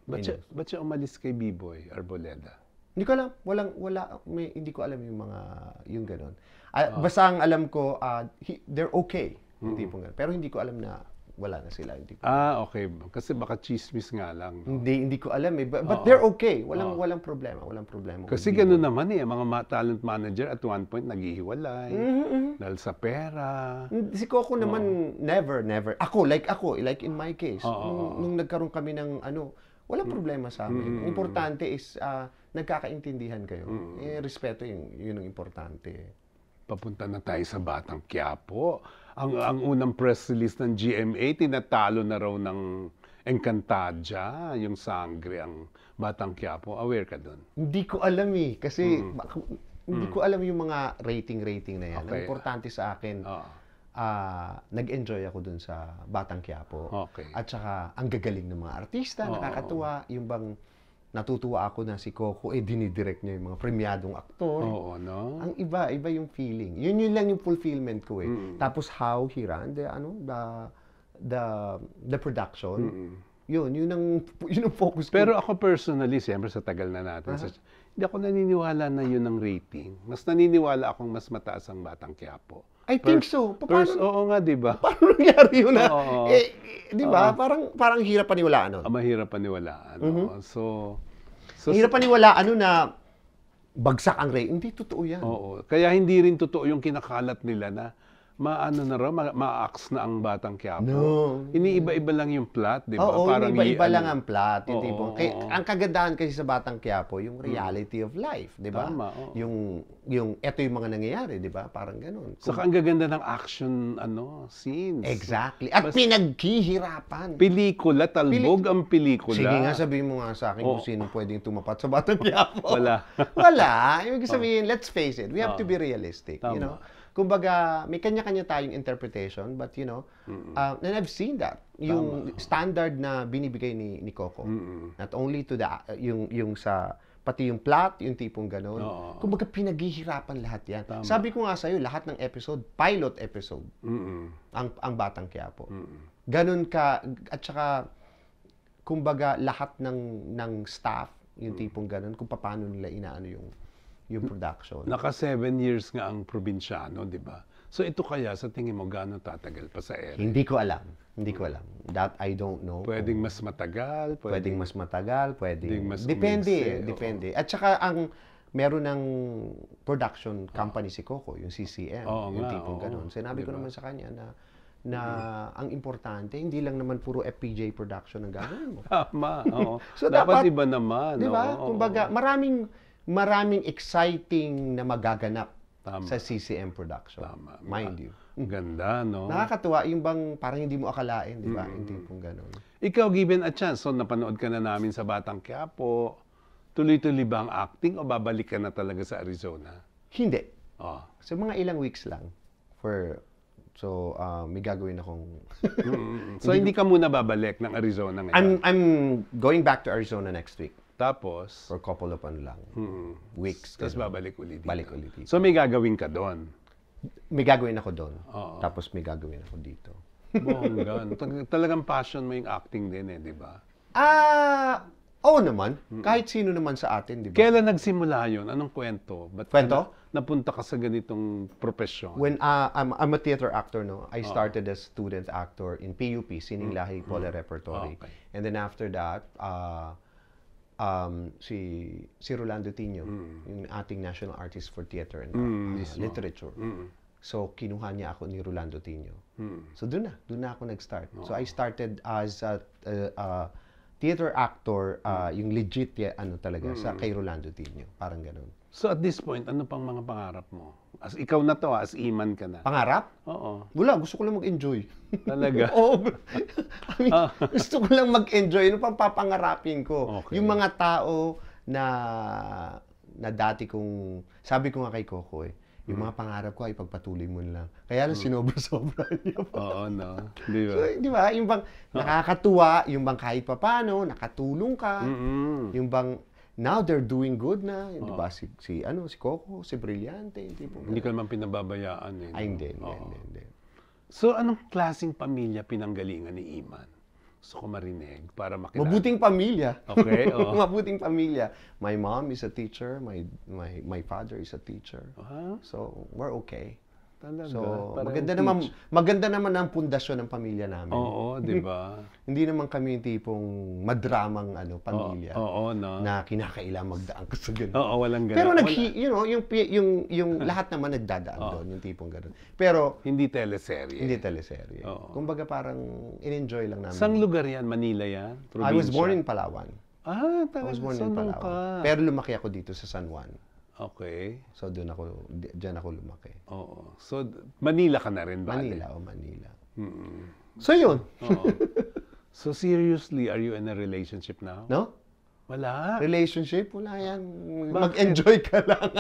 Speaker 5: Ba't siya umalis kay B-Boy Arboleda?
Speaker 3: Hindi ko alam. Hindi ko alam yung mga, yung ganun. Basta ang alam ko, they're okay. Hindi po ganun. Pero hindi ko alam na wala na sila. Hindi po.
Speaker 5: Okay. Kasi baka chismis nga lang. No?
Speaker 3: Hindi ko alam eh. But they're okay. Walang problema. Walang problema.
Speaker 5: Kasi gano'n naman eh. Mga talent manager at one point naghihiwalay. Dahil sa pera.
Speaker 3: Si Coco naman, never. Ako, like in my case. Nung nagkaroon kami ng walang problema sa amin. Importante is, nagkakaintindihan kayo. Respeto yun ang importante.
Speaker 5: Papunta na tayo sa Batang Quiapo. Ang unang press release ng GMA, tinatalo na raw ng Encantadia, yung Sangre, ang Batang Quiapo. Aware ka doon?
Speaker 3: Hindi ko alam eh. Kasi hindi ko alam yung mga rating na yan. Ang
Speaker 5: Okay.
Speaker 3: importante sa akin, nag-enjoy ako dun sa Batang Quiapo.
Speaker 5: Okay.
Speaker 3: At saka, ang gagaling ng mga artista, nakakatuwa. Yung bang natutuwa ako na si Coco, dinidirect niya yung mga premiadong aktor.
Speaker 5: Oo, no?
Speaker 3: Ang iba yung feeling. Yun lang yung fulfillment ko eh. Tapos how he ran the production. Yun ang focus ko.
Speaker 5: Pero ako personally, siyempre sa tagal na natin, hindi ako naniniwala na yun ang rating. Mas naniniwala akong mas mataas ang Batang Quiapo.
Speaker 3: I think so.
Speaker 5: Oo nga, di ba?
Speaker 3: Paano nangyari yun na?
Speaker 5: Oo.
Speaker 3: Di ba? Parang hirap paniwalaan nun.
Speaker 5: Mahirap paniwalaan. No? So
Speaker 3: Hirap paniwalaan nun na bagsak ang rating. Hindi totoo yan.
Speaker 5: Oo. Kaya hindi rin totoo yung kinakalat nila na ma-ax na ang Batang Quiapo.
Speaker 3: No.
Speaker 5: Iniiba-iba lang yung plot, di ba?
Speaker 3: Oo,
Speaker 5: Parang
Speaker 3: iba-iba lang ang plot. Yung
Speaker 5: Oo,
Speaker 3: tipong,
Speaker 5: oo.
Speaker 3: ang kagandahan kasi sa Batang Quiapo, yung reality of life, di ba?
Speaker 5: Tama, oo.
Speaker 3: Yung eto yung mga nangyayari, di ba? Parang ganun.
Speaker 5: Saka ang gaganda ng action scenes.
Speaker 3: Exactly. At pinaghihirapan.
Speaker 5: Pelikula, talbog ang pelikula.
Speaker 3: Sige nga, sabihin mo nga sa akin kung sino pwedeng tumapat sa Batang Quiapo.
Speaker 5: Wala.
Speaker 3: Wala. Ibig sabihin, let's face it, we have to be realistic.
Speaker 5: Tama.
Speaker 3: You know? Kumbaga, may kanya-kanya tayong interpretation, but you know, and I've seen that. Yung standard na binibigay ni Coco. Not only to the, yung sa, pati yung plot, yung tipong gano'n. Kumbaga, pinaghihirapan lahat yan. Sabi ko nga sa'yo, lahat ng episode, pilot episode, ang Batang Quiapo. Ganun ka, at saka, kumbaga, lahat ng staff, yung tipong gano'n, kung paano nila inaano yung production.
Speaker 5: Naka 7 years nga ang probinsyano, di ba? So ito kaya, sa tingin mo, gaano tatagal pa sa ere?
Speaker 3: Hindi ko alam. That I don't know.
Speaker 5: Pwedeng mas matagal?
Speaker 3: Pwedeng mas matagal,
Speaker 5: Pwedeng mas
Speaker 3: Depende.
Speaker 5: umigsi,
Speaker 3: Depende. At saka meron ng production company si Coco, yung CCM,
Speaker 5: Oo
Speaker 3: yung
Speaker 5: nga,
Speaker 3: tipong
Speaker 5: oo.
Speaker 3: ganun. Sinabi ko naman sa kanya na ang importante, hindi lang naman puro FPJ production ang gagawin mo.
Speaker 5: Tama, oo.
Speaker 3: So,
Speaker 5: dapat
Speaker 3: dapat-
Speaker 5: iba naman.
Speaker 3: Di ba?
Speaker 5: oo,
Speaker 3: Kumbaga, maraming exciting na magaganap
Speaker 5: Tama.
Speaker 3: sa CCM production.
Speaker 5: Tama.
Speaker 3: Mind you.
Speaker 5: Ang ganda, no?
Speaker 3: Nakakatuwa, yung bang parang hindi mo akalain, di ba? Hindi pong ganun.
Speaker 5: Ikaw, given a chance, so napanood ka na namin sa Batang Quiapo, tuloy-tuloy ba ang acting o babalik ka na talaga sa Arizona?
Speaker 3: Hindi.
Speaker 5: Oh.
Speaker 3: So, mga ilang weeks lang. So, may gagawin akong...
Speaker 5: So, hindi ka muna babalik ng Arizona ngayon?
Speaker 3: I'm going back to Arizona next week.
Speaker 5: Tapos,
Speaker 3: for couple of lang, weeks.
Speaker 5: tapos
Speaker 3: ganun.
Speaker 5: babalik ulit dito.
Speaker 3: Balik ulit dito.
Speaker 5: So, may gagawin ka doon.
Speaker 3: May gagawin ako doon.
Speaker 5: Oo.
Speaker 3: Tapos may gagawin ako dito.
Speaker 5: Bongga. Talagang passion mo yung acting din eh, di ba?
Speaker 3: Oo naman. Kahit sino naman sa atin, di ba?
Speaker 5: Kailan nagsimula yun? Anong kwento? Ba't
Speaker 3: Kwento?
Speaker 5: napunta ka sa ganitong profesyon?
Speaker 3: When I'm a theater actor, no, I started as student actor in PUP, Sining Lahi Pole Repertory.
Speaker 5: Okay.
Speaker 3: And then after that, si Rolando Tino, yung ating national artist for theater and literature. So kinuha niya ako ni Rolando Tino. So doon na ako nag-start. So I started as a theater actor, yung legit talaga sa kay Rolando Tino, parang ganun.
Speaker 5: So at this point, ano pang mga pangarap mo? As ikaw na to, as Iman ka na.
Speaker 3: Pangarap?
Speaker 5: Oo.
Speaker 3: Wala, gusto ko lang mag-enjoy.
Speaker 5: Talaga?
Speaker 3: Oo. I mean, gusto ko lang mag-enjoy. Ano pang papangarapin ko?
Speaker 5: Okay.
Speaker 3: Yung mga tao na dati kong, sabi ko nga kay Coco yung mga pangarap ko ay pagpatuloy mo lang. Kaya lang sinobra-sobra niya pa.
Speaker 5: Oo, no? Di ba?
Speaker 3: So, di ba? Yung bang nakakatuwa, yung bang kahit papano, nakatulong ka. Yung bang now they're doing good na, di ba? Si Coco, si Brillante,
Speaker 5: Hindi ka naman pinababayaan eh.
Speaker 3: Ay, hindi.
Speaker 5: So, anong klaseng pamilya pinanggalingan ni Iman? Gusto ko marinig para makilala.
Speaker 3: Mabuting pamilya.
Speaker 5: Okay, oo.
Speaker 3: Mabuting pamilya. My mom is a teacher, my father is a teacher. So, we're okay.
Speaker 5: Talaga?
Speaker 3: So,
Speaker 5: Parang
Speaker 3: maganda naman ang pundasyon ng pamilya namin.
Speaker 5: Oo, di ba?
Speaker 3: Hindi naman kami yung tipong madramang pamilya
Speaker 5: Oo, no?
Speaker 3: na kinakailangan magdaan ka sa ganun.
Speaker 5: Oo, walang ganun.
Speaker 3: Pero yung lahat naman nagdadaan doon, yung tipong ganun. Pero
Speaker 5: Hindi teleserye.
Speaker 3: hindi teleserye.
Speaker 5: Oo.
Speaker 3: Kumbaga parang in-enjoy lang namin.
Speaker 5: Saan lugar yan? Manila yan?
Speaker 3: I was
Speaker 5: Probinsya?
Speaker 3: born in Palawan.
Speaker 5: Ah,
Speaker 3: I
Speaker 5: talaga.
Speaker 3: was born in
Speaker 5: Saan
Speaker 3: Palawan.
Speaker 5: ka?
Speaker 3: Pero lumaki ako dito sa San Juan.
Speaker 5: Okay.
Speaker 3: So diyan ako lumaki.
Speaker 5: Oo. So, Manila ka na rin ba?
Speaker 3: Manila. So yun.
Speaker 5: Oo. So, seriously, are you in a relationship now?
Speaker 3: No?
Speaker 5: Wala.
Speaker 3: Relationship, wala yan. Mag-enjoy ka lang.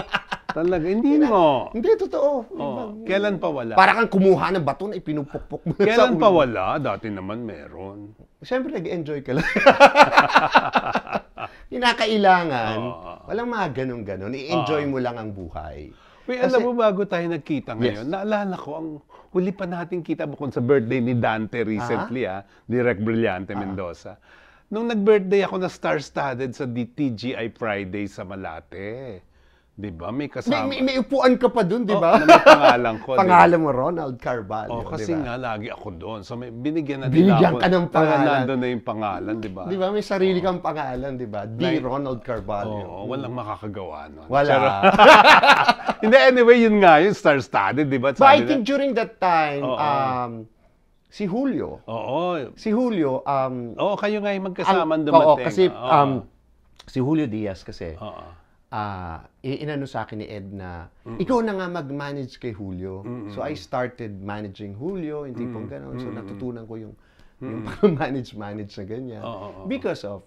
Speaker 5: Talaga, hindi mo.
Speaker 3: Hindi, totoo.
Speaker 5: Oo. Kailan pa wala?
Speaker 3: Para kang kumuha ng bato na ipinupukpok mo
Speaker 5: Kailan pa
Speaker 3: ulo.
Speaker 5: wala? Dati naman meron.
Speaker 3: Siyempre, nag-enjoy ka lang. Kinakailangan. Walang mga ganun-ganun. I-enjoy mo lang ang buhay.
Speaker 5: Wait, alam mo, bago tayo nagkita ngayon, naalala ko, ang huli pa natin kita bukod sa birthday ni Dante recently, Direk Brillante Mendoza. Nung nag-birthday ako na star-studded sa TGI Friday sa Malate. Di ba? May kasama.
Speaker 3: May upuan ka pa dun, di ba?
Speaker 5: Na may pangalan ko.
Speaker 3: Pangalan mo, Ronald Carvalho.
Speaker 5: Kasi
Speaker 3: di ba?
Speaker 5: nga, lagi ako doon. So, binigyan na
Speaker 3: Binigyan
Speaker 5: nila ako.
Speaker 3: ka ng pangalan.
Speaker 5: Nandun na yung pangalan, di ba?
Speaker 3: Di ba? May sarili kang pangalan, di ba? Ronald Carvalho.
Speaker 5: Oo, walang makakagawa nun.
Speaker 3: Wala.
Speaker 5: Hindi, anyway, yun nga, yung star-studded, di ba?
Speaker 3: But I think during that time, si Julio.
Speaker 5: Oo.
Speaker 3: Si Julio,
Speaker 5: Oo, kayo nga yung magkasama dumating.
Speaker 3: Oo, kasi si Julio Diaz kasi, inano sa akin ni Ed na, ikaw na nga mag-manage kay Julio. So I started managing Julio, hindi pong gano'n. So natutunan ko yung manage na ganyan. Because of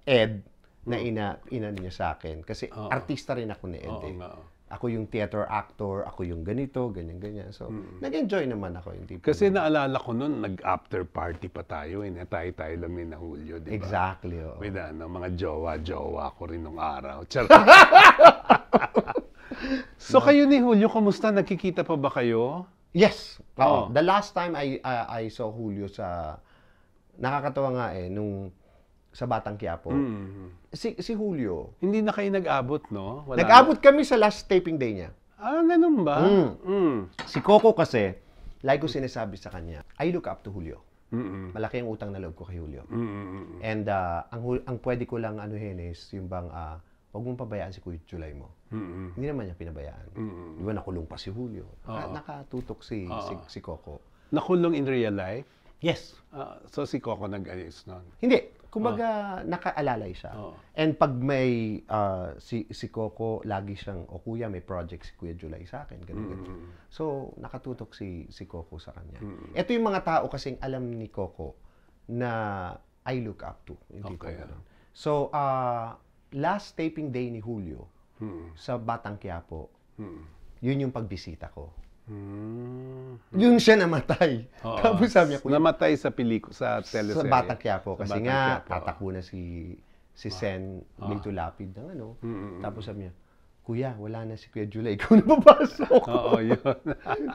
Speaker 3: Ed na inano niya sa akin. Kasi artista rin ako ni Ed. Ako yung theater actor, ako yung ganito, ganyan. So, nag-enjoy naman ako. Yung tipo
Speaker 5: Kasi naalala ko noon, nag-after party pa tayo. Tayo lang ni na Julio, di ba?
Speaker 3: Exactly. Oh.
Speaker 5: With mga jowa ko rin nung araw. So kayo ni Julio, kamusta? Nagkikita pa ba kayo?
Speaker 3: Yes. The last time I saw Julio sa, nakakatawa nga nung sa Batang Quiapo. Si Julio.
Speaker 5: Hindi na kayo nag-abot, no? Wala
Speaker 3: Nag-abot kami sa last taping day niya.
Speaker 5: Ah, ganun ba?
Speaker 3: Si Coco kasi, like ko sinasabi sa kanya, I look up to Julio. Malaki ang utang na loob ko kay Julio. And ang pwede ko lang is yung bang, huwag mong pabayaan si Kuya July mo. Hindi naman niya pinabayaan. Di ba nakulong pa si Julio? Nakatutok si Coco. Nakulong
Speaker 5: in real life?
Speaker 3: Yes.
Speaker 5: So si Coco nag-ayos nun?
Speaker 3: Hindi. Kumbaga, nakaalalay siya. And pag may si Coco, lagi siyang, kuya, may project si Kuya July sa akin. Ganun. So, nakatutok si Coco sa kanya. Ito yung mga tao kasing alam ni Coco na I look up to. Hindi ko ganun. So, last taping day ni Julio sa Batang Quiapo, yun yung pagbisita ko. Yung siya namatay. Tapos sabi niya,
Speaker 5: namatay sa sa teleserye.
Speaker 3: Sa Batang Quiapo. Kasi nga, tatakbo na si si Sen Lito Lapid ng ano. Tapos sabi niya, Kuya, wala na si Kuya July. Ikaw na papasok.
Speaker 5: Oo, yun.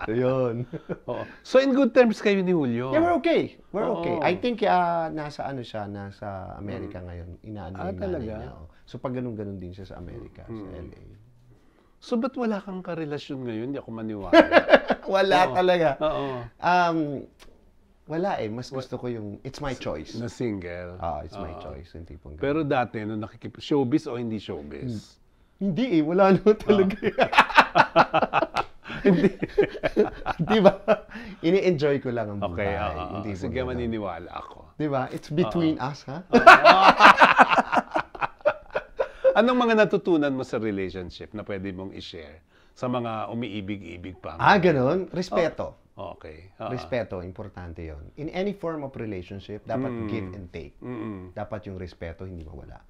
Speaker 3: So, yun.
Speaker 5: Oo. So, in good terms kayo ni Julio?
Speaker 3: Yeah, we're okay. We're
Speaker 5: Oo.
Speaker 3: okay. I think nasa ano siya, nasa Amerika ngayon. Inaano yung nanay
Speaker 5: talaga?
Speaker 3: niya. Oh. So, pag ganun-ganun din siya sa Amerika, sa LA.
Speaker 5: So, ba't wala kang karelasyon ngayon? Hindi ako maniwala.
Speaker 3: Wala talaga.
Speaker 5: Oo.
Speaker 3: Wala eh. Mas gusto ko yung, it's my choice.
Speaker 5: Na single?
Speaker 3: It's my choice. Yung tipong ganun.
Speaker 5: Pero dati, nung showbiz o hindi showbiz?
Speaker 3: Hindi eh. Wala naman talaga. Hindi. Di ba? Ini-enjoy ko lang ang buhay.
Speaker 5: Okay,
Speaker 3: Hindi po
Speaker 5: sige,
Speaker 3: ganun.
Speaker 5: maniniwala ako.
Speaker 3: Di ba? It's between us, ha?
Speaker 5: Anong mga natutunan mo sa relationship na pwede mong i-share sa mga umiibig-ibig pa?
Speaker 3: Ganun. Respeto.
Speaker 5: Okay.
Speaker 3: Respeto, importante yon. In any form of relationship, dapat give and take. Dapat yung respeto hindi mawala.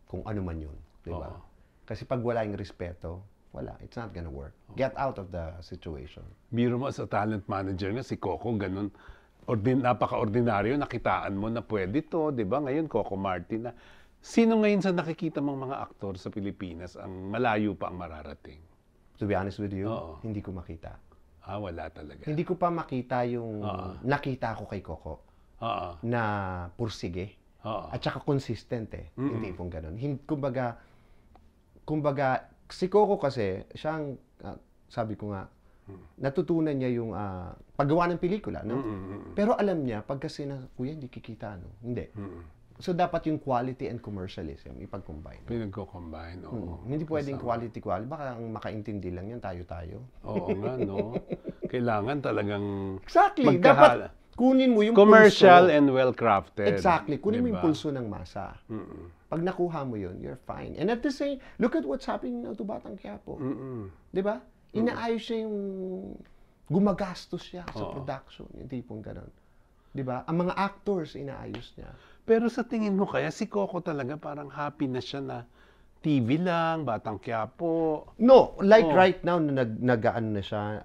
Speaker 3: Kung ano man yun. Di ba? Kasi pag wala yung respeto, wala. It's not gonna work. Get out of the situation.
Speaker 5: Biro mo sa talent manager nga, si Coco, ganun. Napaka-ordinaryo, nakitaan mo na pwede to, di ba? Ngayon, Coco Martin na. Sino ngayon sa nakikita mong mga aktor sa Pilipinas ang malayo pa ang mararating?
Speaker 3: To be honest with you,
Speaker 5: Oo.
Speaker 3: hindi ko makita.
Speaker 5: Wala talaga.
Speaker 3: Hindi ko pa makita yung nakita ko kay Coco na pursige. At saka consistent eh. Hindi pong ganun. Kumbaga, si Coco kasi, siyang, sabi ko nga, natutunan niya yung paggawa ng pelikula, no? Pero alam niya, pag kasi kuya, hindi kikita, no? Hindi. So, dapat yung quality and commercialism, ipag-combine.
Speaker 5: Pinagko-combine, oo.
Speaker 3: Hindi pwedeng quality. Baka ang makaintindi lang yan, tayo-tayo.
Speaker 5: Oo nga, no? Kailangan talagang
Speaker 3: Exactly.
Speaker 5: magkahala.
Speaker 3: Dapat kunin mo yung
Speaker 5: Commercial
Speaker 3: pulso.
Speaker 5: and well-crafted.
Speaker 3: Exactly. Kunin mo yung
Speaker 5: Diba?
Speaker 3: pulso ng masa. Pag nakuha mo yun, you're fine. And at the same, look at what's happening now to Batang Quiapo. Di ba? Inaayos siya yung gumagastos siya sa production. Yung tipong ganun. Di ba? Ang mga actors, inaayos niya.
Speaker 5: Pero sa tingin mo kaya, si Coco talaga parang happy na siya na TV lang, Batang Quiapo.
Speaker 3: No, like right now, nag-ano na siya,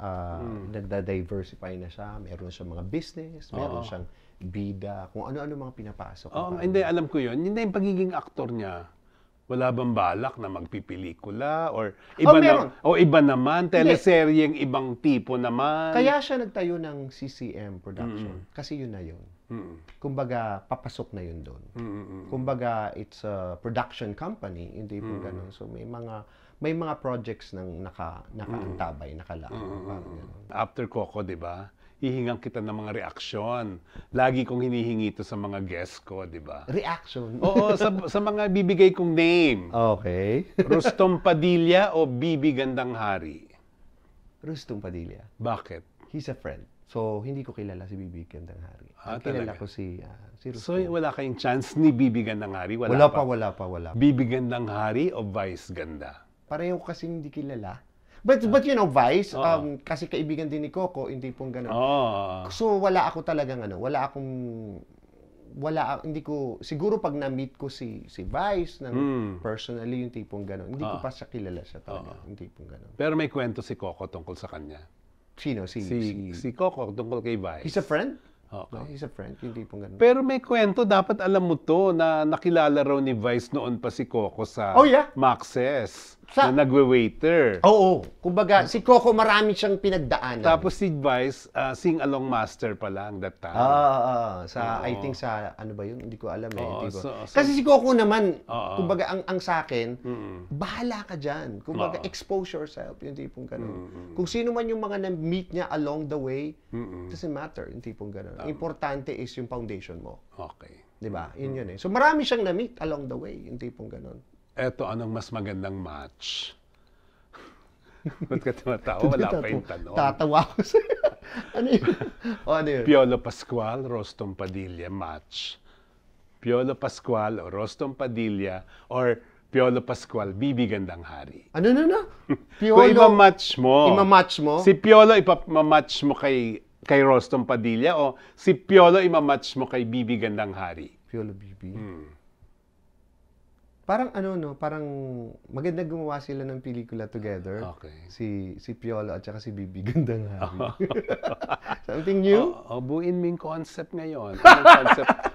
Speaker 3: nagda-diversify na siya, meron siyang mga business, meron siyang bida, kung ano-ano mga pinapasok.
Speaker 5: Hindi, alam ko yun. Hindi yung pagiging aktor niya. Wala bang balak na magpipelikula? Or iba,
Speaker 3: meron.
Speaker 5: Iba naman, teleseryeng ibang tipo naman.
Speaker 3: Kaya siya nagtayo ng CCM Production. Kasi yun na yun. Kumbaga, papasok na yun doon. Kumbaga, it's a production company, hindi po ganun. So, may mga projects nang nakaantabay, nakalaan. Parang ganun.
Speaker 5: After Coco, di ba? Hihingan kita ng mga reaksyon. Lagi kong hinihingi ito sa mga guests ko, di ba?
Speaker 3: Reaction.
Speaker 5: Oo, sa mga bibigay kong name.
Speaker 3: Okay.
Speaker 5: Rustom Padilla o Bibi Gandang Hari?
Speaker 3: Rustom Padilla.
Speaker 5: Bakit?
Speaker 3: He's a friend. So, hindi ko kilala si Bibi Gandang Hari. Ang kilala
Speaker 5: talaga?
Speaker 3: ko si Rustom.
Speaker 5: So, wala kayong chance ni Bibi Gandang Hari?
Speaker 3: Wala pa.
Speaker 5: Bibi Gandang Hari o Vice Ganda?
Speaker 3: Pareho kasi hindi kilala. But you know, Vice, kasi kaibigan din ni Coco, hindi pong gano'n. So, wala ako talagang hindi ko, siguro pag na-meet ko si Vice, personally, yung tipong gano'n, hindi ko pa siya kilala siya talaga, yung tipong gano'n.
Speaker 5: Pero may kwento si Coco tungkol sa kanya.
Speaker 3: Sino?
Speaker 5: Si Coco tungkol kay Vice.
Speaker 3: He's a friend?
Speaker 5: Okay.
Speaker 3: He's a friend, yung tipong gano'n.
Speaker 5: Pero may kwento, dapat alam mo to, na nakilala raw ni Vice noon pa si Coco sa Max's, na nagwe-waiter.
Speaker 3: Oo. Kumbaga, si Coco marami siyang pinagdaanan.
Speaker 5: Tapos si Vice, sing-along master pa lang that time.
Speaker 3: I think sa, ano ba yun? Hindi ko alam eh.
Speaker 5: So,
Speaker 3: kasi si Coco naman, kumbaga, ang sa akin, bahala ka dyan. Kumbaga, expose yourself, yung tipong gano'n. Kung sino man yung mga na-meet niya along the way, doesn't matter, yung tipong gano'n. Importante is yung foundation mo.
Speaker 5: Okay.
Speaker 3: Diba? Yun eh. So, marami siyang na-meet along the way, yung tipong gano'n.
Speaker 5: Eto, anong mas magandang match? Ba't ka tumatawa? Wala pa yung tanong.
Speaker 3: Tatawa ko sa'yo. Ano yun?
Speaker 5: Piolo Pascual, Rostom Padilla, match. Piolo Pascual o Rostom Padilla or Piolo Pascual, Bibi Gandang Hari.
Speaker 3: Ano? Piolo.
Speaker 5: Kung ima-match mo. Si Piolo ima-match mo kay Rostom Padilla o si Piolo ima-match mo kay Bibi Gandang Hari?
Speaker 3: Piolo Bibi. Parang ano, no? Parang maganda gumawa sila ng pelikula together.
Speaker 5: Okay.
Speaker 3: Si Piolo at saka si Bibi. Gandang hari. Something new?
Speaker 5: Buuin mo yung concept ngayon.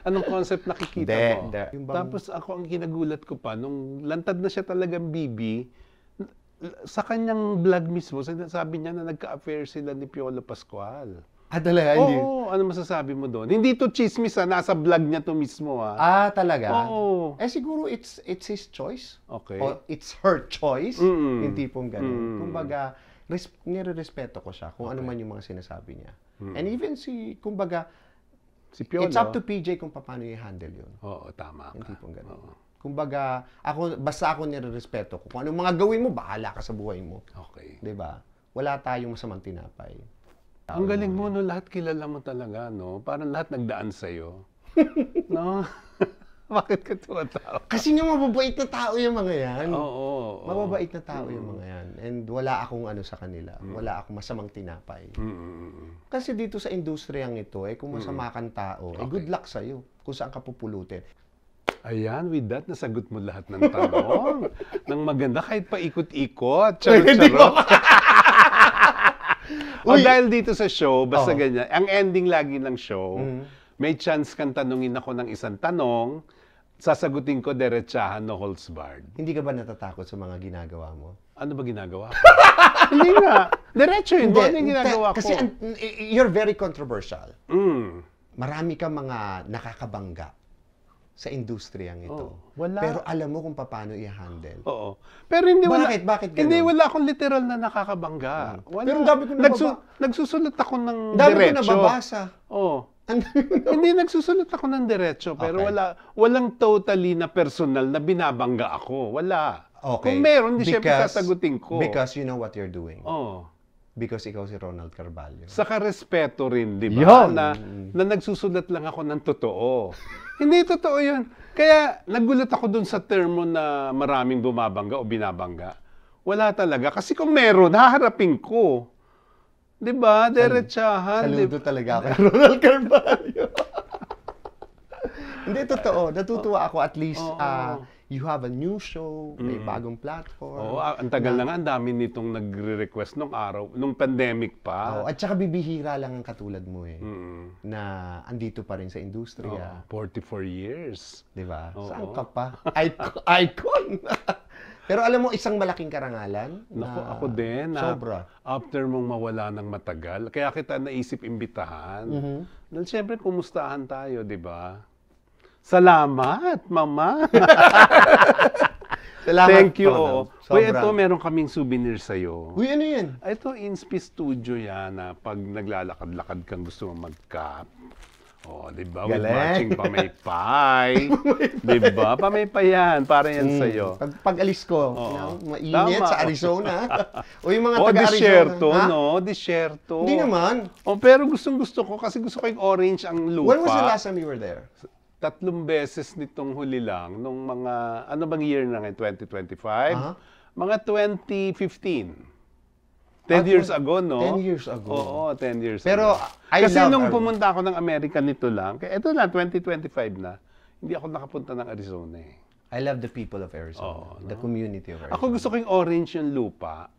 Speaker 5: Anong concept nakikita mo?
Speaker 3: Hindi. Yung bang-
Speaker 5: Tapos ako ang kinagulat ko pa, nung lantad na siya talagang Bibi, sa kanyang vlog mismo, sabi niya na nagka-affair sila ni Piolo Pascual.
Speaker 3: Talaga? Hindi.
Speaker 5: Oo, ano masasabi mo doon? Hindi to chismis nasa vlog niya to mismo
Speaker 3: Talaga?
Speaker 5: Oo.
Speaker 3: Siguro it's his choice.
Speaker 5: Okay.
Speaker 3: O it's her choice.
Speaker 5: Mm.
Speaker 3: Yung tipong ganun. Kumbaga, nire-respeto ko siya kung ano man yung mga sinasabi niya. And even kumbaga,
Speaker 5: Si Piolo.
Speaker 3: it's up to PJ kung paano i-handle yun.
Speaker 5: Oo, tama
Speaker 3: Yung
Speaker 5: ka.
Speaker 3: tipong ganun.
Speaker 5: Oo.
Speaker 3: Kumbaga, basta ako nire-respeto ko. Kung anong mga gawin mo, bahala ka sa buhay mo.
Speaker 5: Okay.
Speaker 3: 'Di ba? Wala tayong masamang tinapay.
Speaker 5: Ang galing mo, no? Lahat kilala mo talaga, no? Parang lahat nagdaan sa'yo. No? Bakit ka tumatawa?
Speaker 3: Kasi nga mababait na tao yung mga yan.
Speaker 5: Oo.
Speaker 3: Mababait na tao yung mga yan. And wala akong ano sa kanila. Wala akong masamang tinapay. Kasi dito sa industriyang ito, kung masama kang tao, good luck sa'yo kung saan ka pupulutin.
Speaker 5: Ayan, with that, nasagot mo lahat ng tanong. Nang maganda, kahit pa ikot-ikot. Charot-charot. Dahil dito sa show, basta ganyan, ang ending lagi ng show, may chance kang tanungin ako ng isang tanong, sasagutin ko diretsahan, no holds barred.
Speaker 3: Hindi ka ba natatakot sa mga ginagawa mo?
Speaker 5: Ano ba ginagawa ko? Hindi nga. Diretso yun. Ano yung ginagawa ko?
Speaker 3: Kasi you're very controversial.
Speaker 5: Mm.
Speaker 3: Marami kang mga nakakabangga sa industriyang ito.
Speaker 5: Wala.
Speaker 3: Pero alam mo kung paano i-handle.
Speaker 5: Oo. Pero hindi wala.
Speaker 3: Bakit ganun?
Speaker 5: Hindi wala akong literal na nakakabangga. Wala.
Speaker 3: Pero ang dami ko
Speaker 5: nagsusulat ako ng
Speaker 3: dami ko
Speaker 5: diretso.
Speaker 3: nababasa.
Speaker 5: Oo. Hindi nagsusulat ako ng diretso, pero walang totally na personal na binabangga ako. Wala.
Speaker 3: Okay.
Speaker 5: Kung meron, di syempre sasagutin ko.
Speaker 3: Because you know what you're doing.
Speaker 5: Oo.
Speaker 3: Because ikaw si Ronald Carvalho.
Speaker 5: Saka respeto rin, di ba?
Speaker 3: Yun.
Speaker 5: Na nagsusulat lang ako ng totoo. Hindi totoo yun. Kaya nagulat ako dun sa termo na maraming bumabangga o binabangga. Wala talaga. Kasi kung meron, haharapin ko. Di ba? Diretsahan.
Speaker 3: Saludo talaga ako kay Ronald Carvalho. Hindi, totoo. Natutuwa ako at least you have a new show, may bagong platform.
Speaker 5: Oo, ang tagal na nga, ang dami nitong nagre-request nung araw, nung pandemic pa.
Speaker 3: At saka bibihira lang ang katulad mo na andito pa rin sa industriya.
Speaker 5: 44 years.
Speaker 3: Di ba?
Speaker 5: Oo.
Speaker 3: Saan ka pa? Icon! Pero alam mo, isang malaking karangalan.
Speaker 5: Naku, ako din.
Speaker 3: Sobra.
Speaker 5: After mong mawala ng matagal, kaya kita naisip imbitahan. Dahil siyempre, kumustahan tayo, di ba? Salamat, Mama!
Speaker 3: Salamat.
Speaker 5: Thank you. Uy,
Speaker 3: Sobra.
Speaker 5: ito, meron kaming souvenir sa'yo.
Speaker 3: Uy, ano yan?
Speaker 5: Ito, Inspi Studio yan na pag naglalakad-lakad kang gusto mo mag-cap. Di ba? With
Speaker 3: Galing.
Speaker 5: matching pamaypay. Di ba? Pamaypay yan. Para yan sa'yo.
Speaker 3: Pag-alis ko, mainit
Speaker 5: Tama.
Speaker 3: sa Arizona. O yung mga taga-Arizona.
Speaker 5: Disyerto,
Speaker 3: Ha?
Speaker 5: no? Disyerto.
Speaker 3: Hindi naman.
Speaker 5: Pero gustong-gusto ko kasi gusto ko yung orange ang lupa.
Speaker 3: When was the last time you were there?
Speaker 5: 3 beses nitong huli lang, nung mga, ano bang year na ngayon? 2025? Mga 2015. 10 years ago, no?
Speaker 3: 10 years ago.
Speaker 5: Oo, 10 years
Speaker 3: Pero
Speaker 5: ago.
Speaker 3: I
Speaker 5: Kasi
Speaker 3: love
Speaker 5: nung
Speaker 3: Arizona.
Speaker 5: pumunta ako ng Amerika nito lang, kaya ito na, 2025 na, hindi ako nakapunta ng Arizona eh.
Speaker 3: I love the people of Arizona. The community of Arizona.
Speaker 5: Ako gusto ko yung orange yung lupa.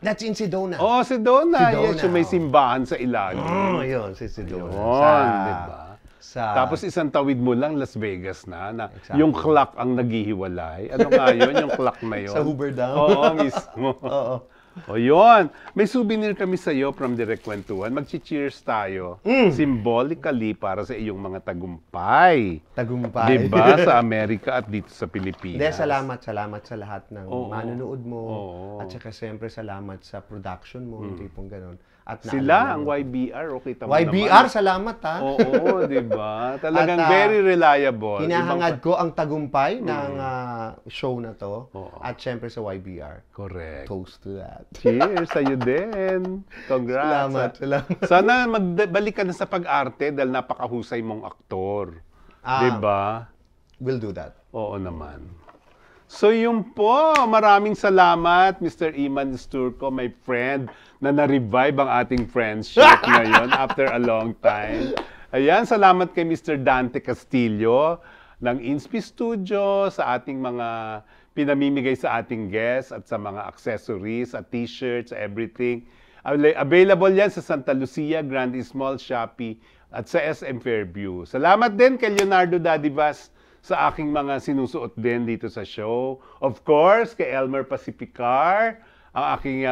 Speaker 3: That's in Sedona.
Speaker 5: Oh, Sedona.
Speaker 3: Sedona,
Speaker 5: Yes, yung may simbahan sa ilalim.
Speaker 3: Yun, si Sedona.
Speaker 5: Yun, di ba? Tapos isang tawid mo lang, Las Vegas na
Speaker 3: Exactly.
Speaker 5: yung clock ang naghihiwalay. Ano nga yun, yung clock na yun?
Speaker 3: Sa Hoover Dam.
Speaker 5: Oo, mismo.
Speaker 3: Oo.
Speaker 5: O yun, may souvenir kami sa iyo from Direct Kwentuhan. Magchi-cheers tayo. Symbolically para sa iyong mga tagumpay.
Speaker 3: Tagumpay.
Speaker 5: Diba? Sa Amerika at dito sa
Speaker 3: Hindi,
Speaker 5: Pilipinas.
Speaker 3: salamat sa lahat ng manonood mo.
Speaker 5: Oo.
Speaker 3: At saka siyempre salamat sa production mo, yung tipong ganun. At
Speaker 5: Sila,
Speaker 3: naalala
Speaker 5: ang
Speaker 3: mo.
Speaker 5: YBR, okay tama
Speaker 3: YBR,
Speaker 5: naman.
Speaker 3: salamat ha.
Speaker 5: Oo, diba? Talagang
Speaker 3: At,
Speaker 5: very reliable.
Speaker 3: Hinahangad ko ang tagumpay ng show na to.
Speaker 5: Oo.
Speaker 3: At syempre sa YBR.
Speaker 5: Correct.
Speaker 3: Toast to that.
Speaker 5: Cheers sa'yo din. Congrats.
Speaker 3: Salamat.
Speaker 5: Sana magbalik ka na sa pag-arte dahil napakahusay mong aktor. Diba?
Speaker 3: We'll do that.
Speaker 5: Oo naman. So yun po, maraming salamat Mr. Iman Sturco, my friend, na na-revive ang ating friendship ngayon after a long time. Ayan, salamat kay Mr. Dante Castillo. ng Inspi Studio, sa ating mga pinamimigay sa ating guests at sa mga accessories, at t-shirts, everything. Available yan sa Santa Lucia, Grand Small, Shopee, at sa SM Fairview. Salamat din kay Leonardo Dadivas sa aking mga sinusuot din dito sa show. Of course, kay Elmer Pacificar, ang aking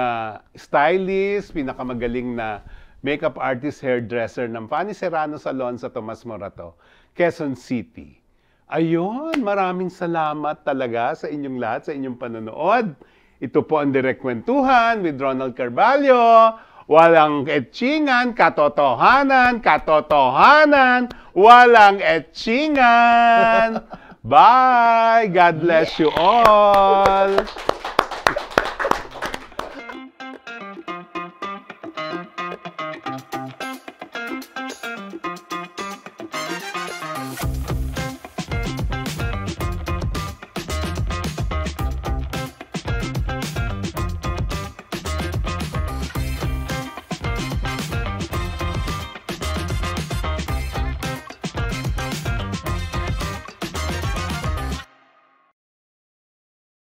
Speaker 5: stylist, pinakamagaling na makeup artist, hairdresser ng Fanny Serrano Salon sa Tomas Morato, Quezon City. Ayun, maraming salamat talaga sa inyong lahat, sa inyong panonood. Ito po ang Direct Kwentuhan with Ronald Carvalho. Walang etchingan, katotohanan, katotohanan, walang etchingan. Bye! God bless you all!